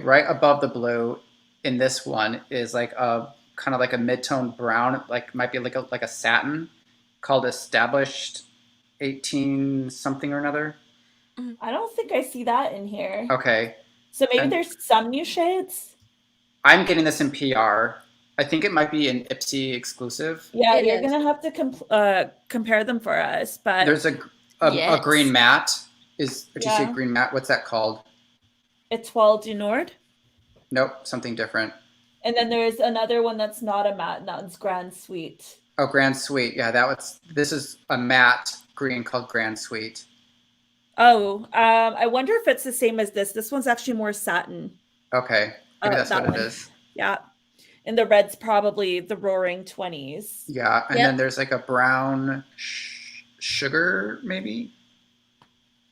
right above the blue in this one is like a kind of like a mid-tone brown, like might be like a satin called Established 18 something or another. I don't think I see that in here. Okay. So maybe And- there's some new shades. I'm getting this in PR. I think it might be an Ipsy exclusive. Yeah, It you're is. gonna have to compare them for us. But There's a Yes. green matte. Do you see a Yeah. green matte? What's that called? Etoile du Nord. Nope, something different. And then there's another one that's not a matte, and that's Grand Suite. Oh, Grand Sweet. Yeah, this is a matte green called Grand Sweet. Oh, I wonder if it's the same as this. This one's actually more satin. Okay, maybe that's that what one. it is. Yeah. And the red's probably the Roaring 20s. Yeah, and Yep. then there's like a brown sugar maybe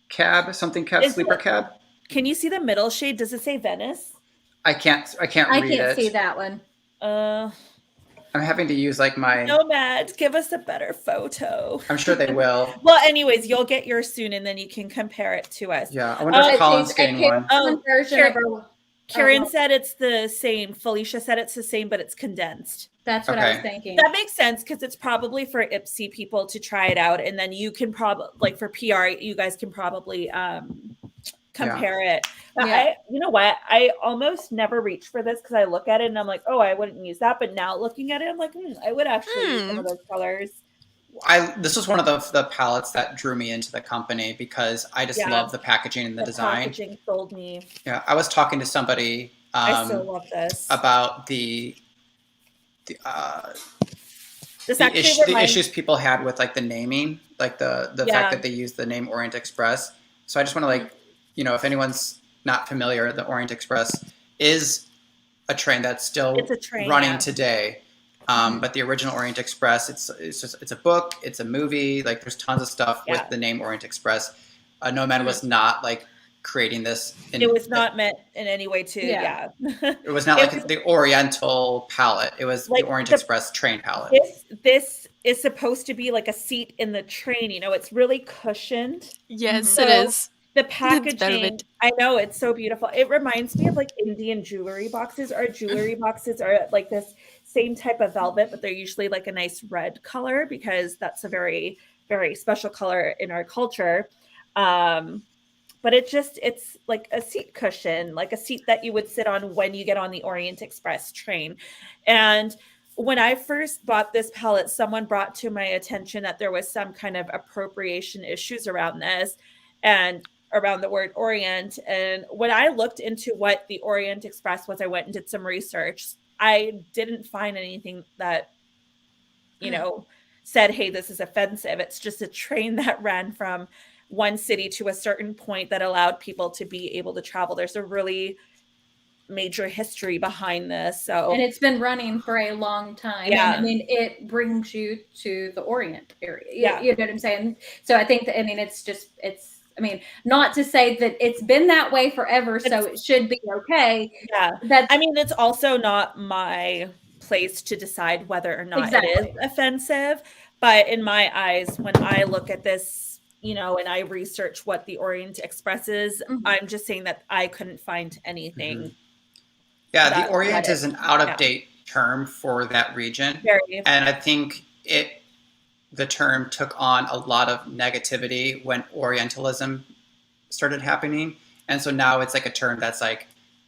cab, something cab, Is sleeper it- cab. Can you see the middle shade? Does it say Venice? I can't I read can't it. see that one. I'm having to use like my. Nomad, give us a better photo. I'm sure they will. Well, anyways, you'll get yours soon, and then you can compare it to us. Yeah, I wonder if Colin's getting one. Oh, Version Karen- of her, Karen Oh. said it's the same. Felicia said it's the same, but it's condensed. that's what I was Okay. thinking. That makes sense because it's probably for Ipsy people to try it out, and then you can probably like for PR, you guys can probably compare it. But Yeah. you know what? I almost never reach for this because I look at it and I'm like, oh, I wouldn't use that. But now looking at it, I'm like, I would actually use some of those colors. This was one of the palettes that drew me into the company because I just Yeah. love the packaging and the design. Packaging sold me. Yeah, I was talking to somebody I still love this. about the This the actually reminds issues people had with like the naming, like the Yeah. fact that they use the name Orient Express. So I just want to like, if anyone's not familiar, the Orient Express is a train that's still It's a train, running yeah. today. But the original Orient Express, it's a book, it's a movie, like there's tons of stuff Yeah. with the name Orient Express. Nomad was not like creating this. it was not meant in any way to, Yeah. It was not it like was- the Oriental palette. It was Like the Orient the- Express train palette. This is supposed to be like a seat in the train. It's really cushioned. Yes, So- it is. The velvet. packaging, I know it's so beautiful. It reminds me of like Indian jewelry boxes. Our jewelry boxes are like this same type of velvet, but they're usually like a nice red color because that's a very, very special color in our culture. But it's like a seat cushion, like a seat that you would sit on when you get on the Orient Express train. And when I first bought this palette, someone brought to my attention that there was some kind of appropriation issues around this and around the word Orient. And when I looked into what the Orient Express was, I went and did some research. I didn't find anything that, said, hey, this is offensive. It's just a train that ran from one city to a certain point that allowed people to be able to travel. There's a really major history behind this. So And it's been running for a long time. Yeah. And I mean, it brings you to the Orient area. Yeah. You know what I'm saying? So I think that, not to say that it's been that way forever, so it should be okay. yeah. That's It's also not my place to decide whether or not it Exactly. is offensive. But in my eyes, when I look at this, and I research what the Orient Express is, Mhm. I'm just saying that I couldn't find anything Yeah, that the Orient had it. is an out of date term for that region. very. And I think the term took on a lot of negativity when Orientalism started happening. And so now it's like a term that's like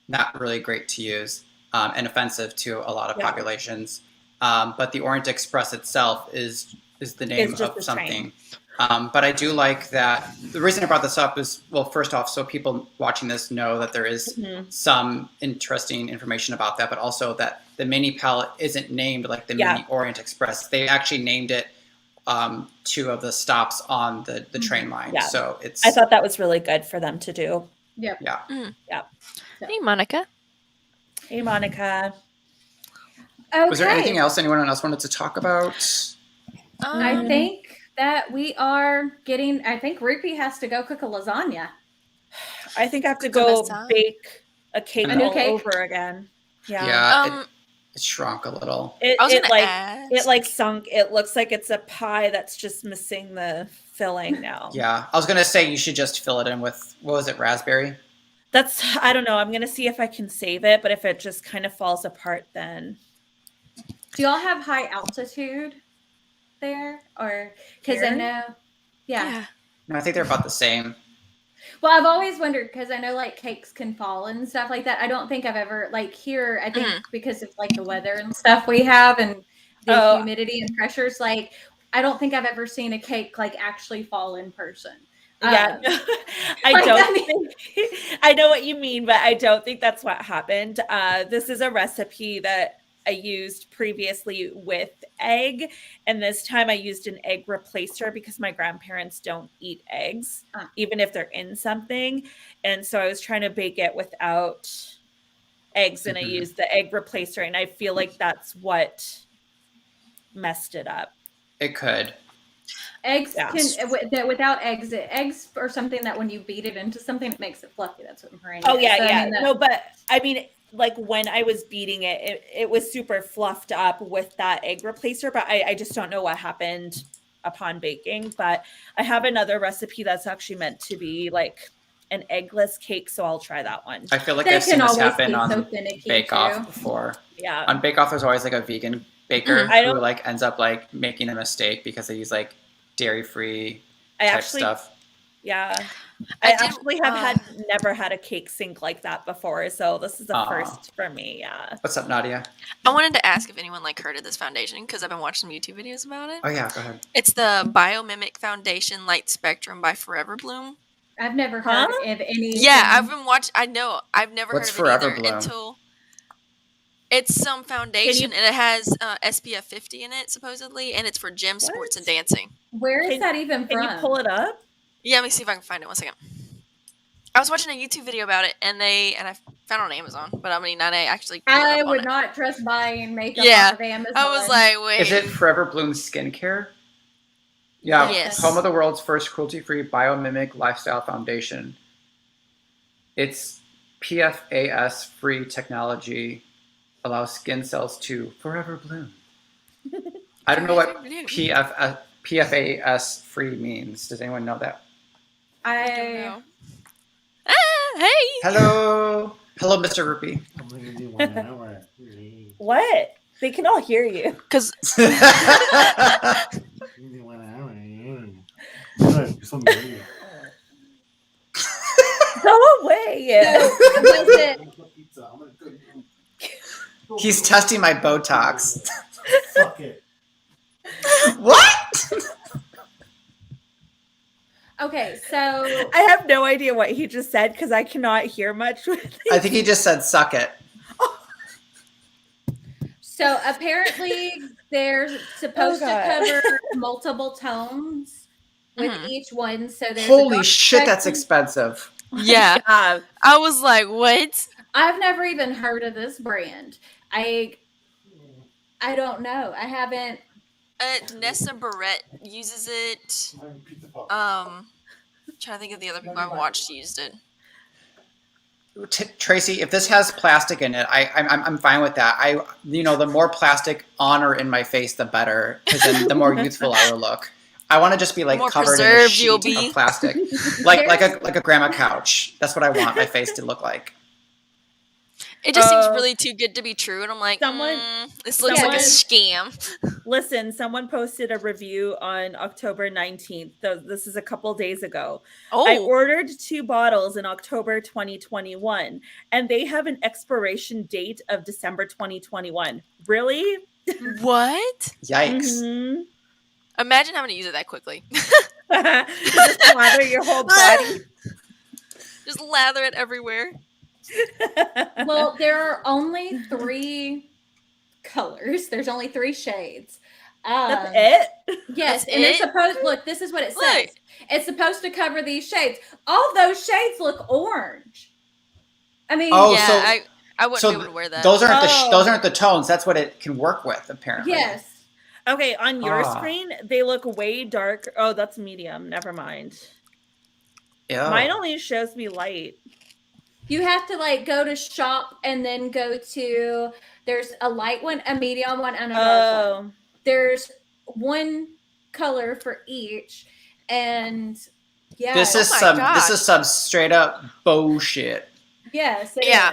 not really great to use and offensive to a lot of Yeah. populations. But the Orient Express itself is the name It's just of a something. train. But I do like that. The reason I brought this up is, well, first off, so people watching this know that there is some interesting information about that, but also that the mini palette isn't named like the Mini Orient Express. They actually named it 2 of the stops on the train line. Yeah. So it's. I thought that was really good for them to do. Yeah. Yeah. Hey, Monica. Hey, Monica. Okay. Was there anything else anyone else wanted to talk about? I think that we are getting. I think Rupi has to go cook a lasagna. I think I have to go bake a cake A new all cake? over again. Yeah. Yeah, it shrunk a little. It like sunk. It looks like it's a pie that's just missing the filling now. Yeah, I was gonna say you should just fill it in with, what was it, raspberry? I don't know. I'm gonna see if I can save it, but if it just kind of falls apart, then. Do y'all have high altitude there, or because I know? Yeah. No, I think they're about the same. Well, I've always wondered because I know like cakes can fall and stuff like that. I don't think I've ever like here. I think because of like the weather and stuff we have and the humidity and pressures, like I don't think I've ever seen a cake like actually fall in person. Yeah, I know what you mean, but I don't think that's what happened. This is a recipe that I used previously with egg, and this time I used an egg replacer because my grandparents don't eat eggs, even if they're in something. And so I was trying to bake it without eggs, and I used the egg replacer, and I feel like that's what messed it up. It could. Eggs can without eggs. Eggs are something that when you beat it into something, it makes it fluffy. That's what I'm hearing. Oh yeah, so, yeah. I mean, no, but I mean, like when I was beating it, it was super fluffed up with that egg replacer. But I just don't know what happened upon baking. But I have another recipe that's actually meant to be like an eggless cake, so I'll try that one. I feel like I've seen this happen on Bake Off before. Yeah, on Bake Off, there's always like a vegan baker who like ends up like making a mistake because they use like dairy-free type stuff. Yeah, I actually have never had a cake sink like that before, so this is a first for me. Yeah. What's up, Nadia? I wanted to ask if anyone like heard of this foundation because I've been watching some YouTube videos about it. Oh yeah, go ahead. It's the Biomimic Foundation Light Spectrum by Forever Bloom. I've never heard of any. Yeah, I've been watching. I know I've never heard of Forever it either Bloom? until. It's some foundation and it has SPF 50 in it supposedly, and it's for gym, sports, and dancing. Where is that even from? Can you pull it up? Yeah, let me see if I can find it. 1 second. I was watching a YouTube video about it, and I found it on Amazon. But I mean, I actually. I would not trust buying makeup off of Amazon. I was like, wait. Is it Forever Bloom Skincare? Yeah, yes. Home of the world's first cruelty-free biomimic lifestyle foundation. Its PFAS-free technology allows skin cells to forever bloom. I don't know what PFAS-free means. Does anyone know that? I don't know. Hey! Hello, Mr. Rupi. What? They can all hear you. Because go away. He's testing my Botox. Fuck it. What? Okay, so I have no idea what he just said because I cannot hear much. I think he just said "suck it." So apparently, they're supposed to cover multiple tones with each one. So there's holy shit, that's expensive. Yeah, I was like, what? I've never even heard of this brand. I don't know. I haven't. Nessa Barrett uses it. Trying to think of the other people I've watched used it. Tracy, if this has plastic in it, I'm fine with that. The more plastic on or in my face, the better, because then the more youthful I will look. I want to just be like covered in a sheet of plastic, like a grandma couch. That's what I want my face to look like. It just seems really too good to be true, and I'm like, this looks like a scam. Listen, someone posted a review on October 19th. This is a couple days ago. Oh. I ordered 2 bottles in October 2021, and they have an expiration date of December 2021. Really? What? Yikes. Mm-hmm. Imagine having to use it that quickly. Just lather your whole body. Just lather it everywhere. Well, there are only 3 colors. There's only 3 shades. That's it? Yes, That's and they're it? supposed. Look, this is what it Look. says. It's supposed to cover these shades. All those shades look orange. I mean, Oh, Yeah, so I wouldn't so be able to wear that. those aren't Oh. those aren't the tones. That's what it can work with, apparently. yes. Okay, on your Ah. screen, they look way dark. Oh, that's medium. Never mind. Ew. Mine only shows me light. You have to like go to shop and then go to. There's a light one, a medium one, and a dark one. Oh. There's one color for each, and yeah, This is my this is gosh. some straight up bullshit. yes, it is. Yeah.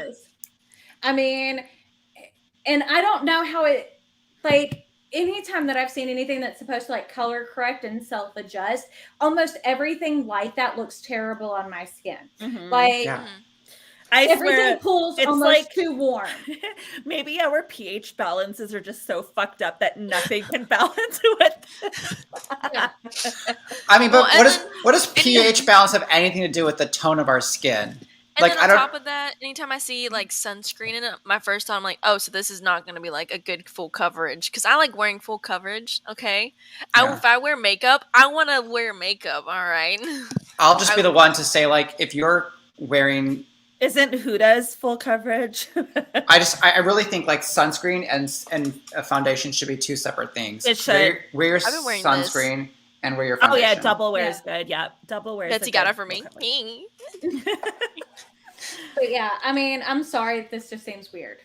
I mean, and I don't know how it like. Anytime that I've seen anything that's supposed to like color correct and self adjust, almost everything like that looks terrible on my skin. Mhm. Like Yeah. I everything swear, pulls it's almost like- too warm. maybe our pH balances are just so fucked up that nothing can balance with. I mean, but Well, and then- what does pH balance have anything to do with the tone of our skin? And Like, then I on don't- top of that, anytime I see like sunscreen in it, my first thought I'm like, oh, so this is not going to be like a good full coverage because I like wearing full coverage. Okay, Yeah. if I wear makeup, I want to wear makeup. All right. I'll just be the one to say, like, if you're wearing, Isn't Huda's full coverage? I really think like sunscreen and a foundation should be 2 separate things. It should. Wear your I've been wearing this. sunscreen and wear your Oh foundation. yeah, double wear is good. Yeah, double wear. Betsy got it for me. But yeah, I mean, I'm sorry, this just seems weird.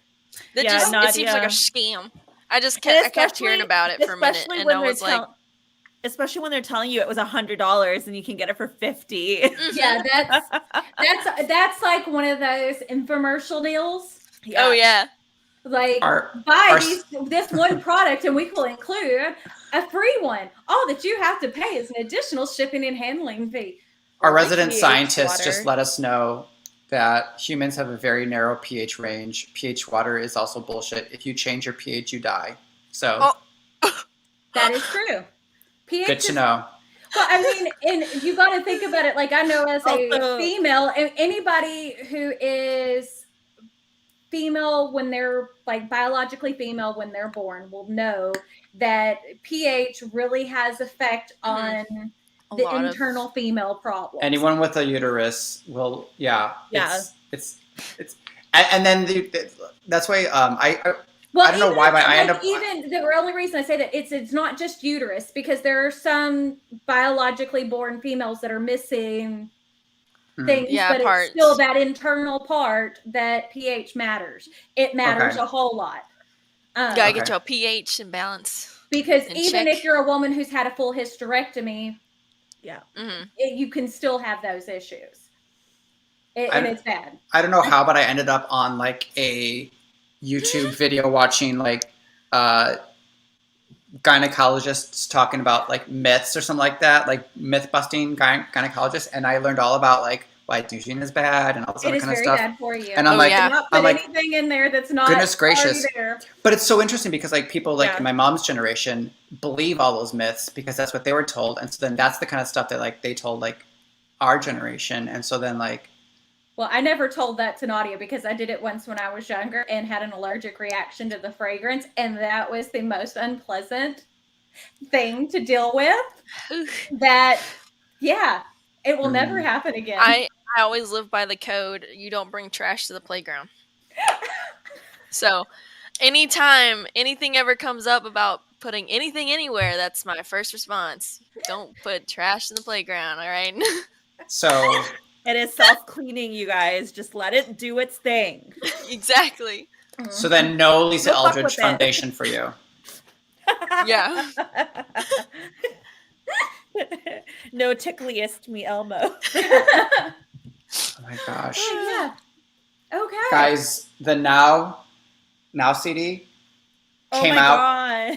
That Yeah, just it seems like a Nadia. scam. I just And kept hearing especially- about it for a minute, especially and when I they're was like, especially when they're telling you it was $100 and you can get it for $50. mhm. Yeah, that's like one of those infomercial deals. Oh yeah. Like Our- buy our- this one product and we will include a free one. All that you have to pay is an additional shipping and handling fee. Our Or like resident pH scientists water. just let us know that humans have a very narrow pH range. pH water is also bullshit. If you change your pH, you die. So That is true. pH good to is- know. Well, I mean, and you got to think about it. Like I know as a Also- female, and anybody who is female when they're like biologically female when they're born will know that pH really has effect on A the lot of- internal female problems. Anyone with a uterus will, Yeah. It's and then that's why Well, I don't know why, but I end up- even the only reason I say that it's not just uterus because there are some biologically born females that are missing Mhm. things, Yeah, but parts. it's still that internal part that pH matters. It matters Okay. a whole lot. Gotta get Okay. your pH in balance. Because And even check. if you're a woman who's had a full hysterectomy, Hmm. you can still have those issues. And it's bad. I don't know how, but I ended up on like a YouTube video watching like gynecologists talking about like myths or something like that, like myth busting gynecologists, and I learned all about like why douching is bad and all this It other is kind of very stuff. bad for you. And I'm Oh, like, yeah. Do not I'm put like, anything in there that's not goodness gracious. already there. but it's so interesting because like people like Yeah. in my mom's generation believe all those myths because that's what they were told, and so then that's the kind of stuff that like they told like our generation, and so then like Well, I never told that to Nadia because I did it once when I was younger and had an allergic reaction to the fragrance, and that was the most unpleasant thing to deal with. That, yeah, it will never happen again. I always live by the code: you don't bring trash to the playground. So, anytime anything ever comes up about putting anything anywhere, that's my first response: don't put trash in the playground. All right. so It is self-cleaning, you guys. Just let it do its thing. Exactly. so then no Lisa Don't fuck Eldridge with it. foundation for you. Yeah. No tickliest me Elmo. Oh my gosh. yeah. Okay. Guys, the Now CD Oh came my out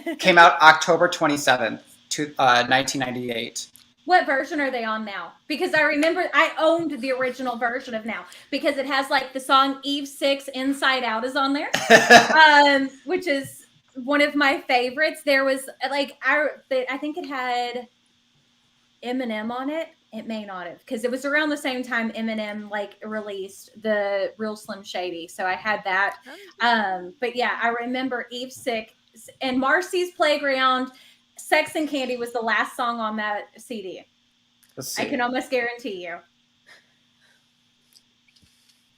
god. came out October 27th, 1998. What version are they on now? Because I remember I owned the original version of Now because it has like the song Eve 6 Inside Out is on there, which is one of my favorites. There was like I think it had Eminem on it. It may not have, because it was around the same time Eminem like released the Real Slim Shady. So I had that. But yeah, I remember Eve Sick and Marcy's Playground. Sex and Candy was the last song on that CD. Let's see. I can almost guarantee you.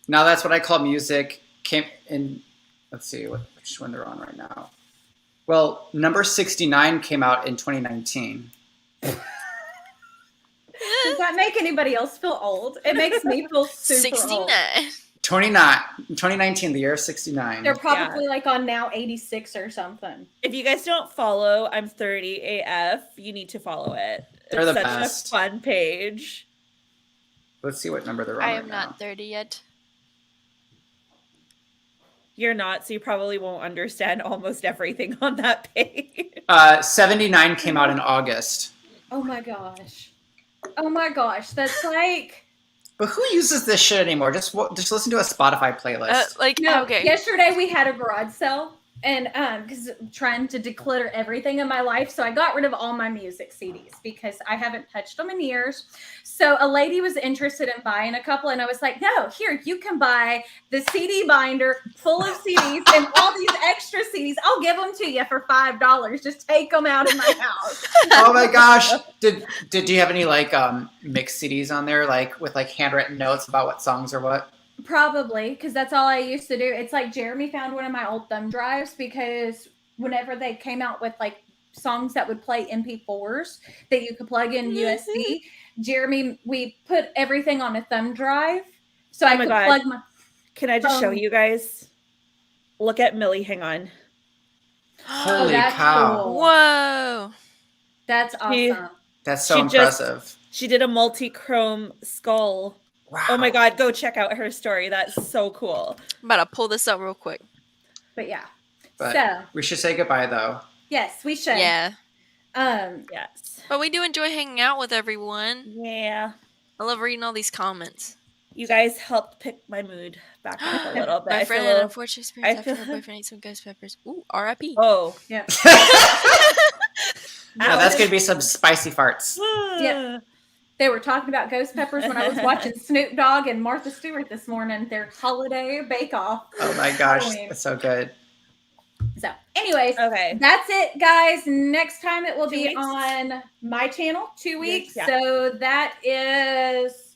Now that's what I call music. Came in. Let's see which one they're on right now. Well, number 69 came out in 2019. Does that make anybody else feel old? It makes me feel super 69. old. 2019, the year of 69. They're probably like on now 86 or something. If you guys don't follow I'm 30 AF, you need to follow it. They're It's the such best. a fun page. Let's see what number they're on I right am now. not 30 yet. You're not, so you probably won't understand almost everything on that page. 79 came out in August. Oh my gosh. Oh my gosh. That's like... But who uses this shit anymore? Just listen to a Spotify playlist. No, okay. Yesterday we had a garage sale, and because I'm trying to declutter everything in my life, so I got rid of all my music CDs because I haven't touched them in years. So a lady was interested in buying a couple, and I was like, no, here, you can buy the CD binder full of CDs and all these extra CDs. I'll give them to you for $5. Just take them out of my house. Oh my gosh. Did you have any like mixed CDs on there, like with like handwritten notes about what songs or what? Probably, because that's all I used to do. It's like Jeremy found one of my old thumb drives because whenever they came out with like songs that would play MP4s that you could plug in USB, Jeremy, we put everything on a thumb drive. So I could plug my... Can I just show you guys? Look at Millie. Hang on. Holy cow. Cool. Whoa. That's awesome. That's so impressive. She did a multi-chrome skull. Wow. Oh my god, go check out her story. That's so cool. I'm about to pull this up real quick. But yeah. But so we should say goodbye though. yes, we should. Yeah. Yes. But we do enjoy hanging out with everyone. Yeah. I love reading all these comments. You guys helped pick my mood back up a little bit. My I friend feel a had little- unfortunate experience I after feel- her boyfriend ate some ghost peppers. Ooh, R.I.P. Oh. Yeah. Now that's gonna be some spicy farts. Yeah. They were talking about ghost peppers when I was watching Snoop Dogg and Martha Stewart this morning, their holiday bake-off. Oh my gosh, Halloween. that's so good. So, anyways, Okay. that's it, guys. Next time it will 2 be weeks? on my channel, 2 weeks. Yeah. So that is,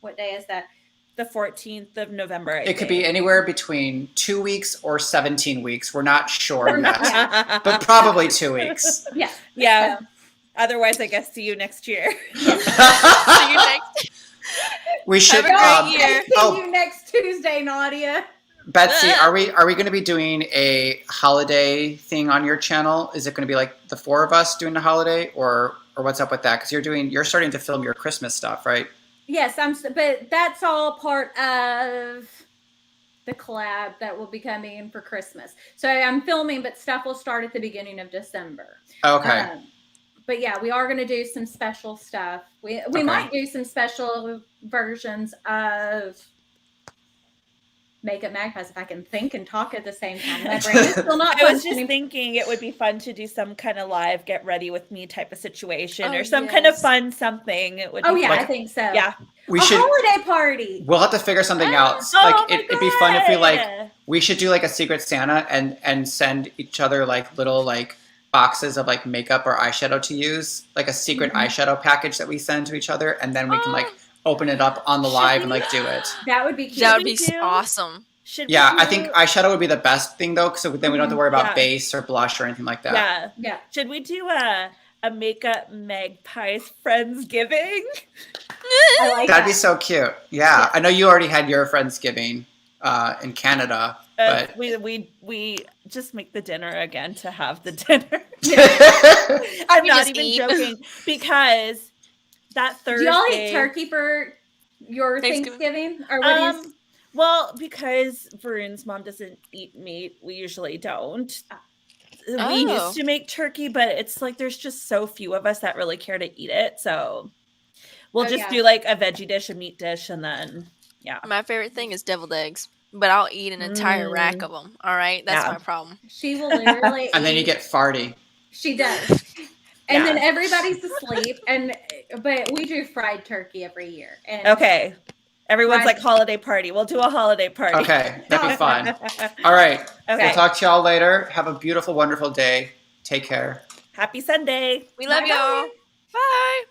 what day is that? The 14th of November. It could be anywhere between 2 weeks or 17 weeks. We're not sure We're not- yet, but probably 2 weeks. Yeah. Yeah. So, Otherwise, I guess see you next year. See you next. We should. Have a great guys, year. see you next Tuesday, Nadia. Betsy, are we going to be doing a holiday thing on your channel? Is it going to be like the four of us doing the holiday, or what's up with that? Because you're starting to film your Christmas stuff, right? Yes, but that's all part of the collab that will be coming for Christmas. So I'm filming, but stuff will start at the beginning of December. Okay. But yeah, we are going to do some special stuff. We might do some special versions of Makeup Magpies if I can think and talk at the same time. My brain is still not I was just functioning. thinking it would be fun to do some kind of live get ready with me type of situation Oh, or some kind of yes. fun something. It would Oh be yeah, fun. I think so. Yeah. We a should. holiday party. We'll have to figure something out. Oh Like my it'd be fun if we like God. we should do like a Secret Santa and send each other like little like boxes of like makeup or eyeshadow to use, like a secret eyeshadow package that we send to each other, and then we can like open it up on the Should live and we- like do it. That would be cute. That would we be do? awesome. Should Yeah, we I do- think eyeshadow would be the best thing though, so then we don't have to worry about Yeah. base or blush or anything like that. Yeah. Yeah. Should we do a Makeup Magpies Friendsgiving? I like That'd that. be so cute. Yeah, I know you already had your Friendsgiving in Canada, but We just make the dinner again to have the dinner. yeah, I'm We not just even eat. joking because that Do Thursday. y'all eat turkey for your Thanksgiving? Thanksgiving? Or what is Well, because Varun's mom doesn't eat meat, we usually don't. We Oh. used to make turkey, but it's like there's just so few of us that really care to eat it. So we'll Oh, just yeah. do like a veggie dish, a meat dish, and then My favorite thing is deviled eggs. but I'll eat an entire rack of them. All right, that's Yeah. my problem. She will literally And then you eat- get farty. She does. And then Yeah. everybody's asleep, but we do fried turkey every year. And Okay. Everyone's Right. like holiday party. We'll do a holiday party. Okay, that'd be fun. All right. Okay. We'll talk to y'all later. Have a beautiful, wonderful day. Take care. Happy Sunday. We love Bye-bye. y'all. Bye.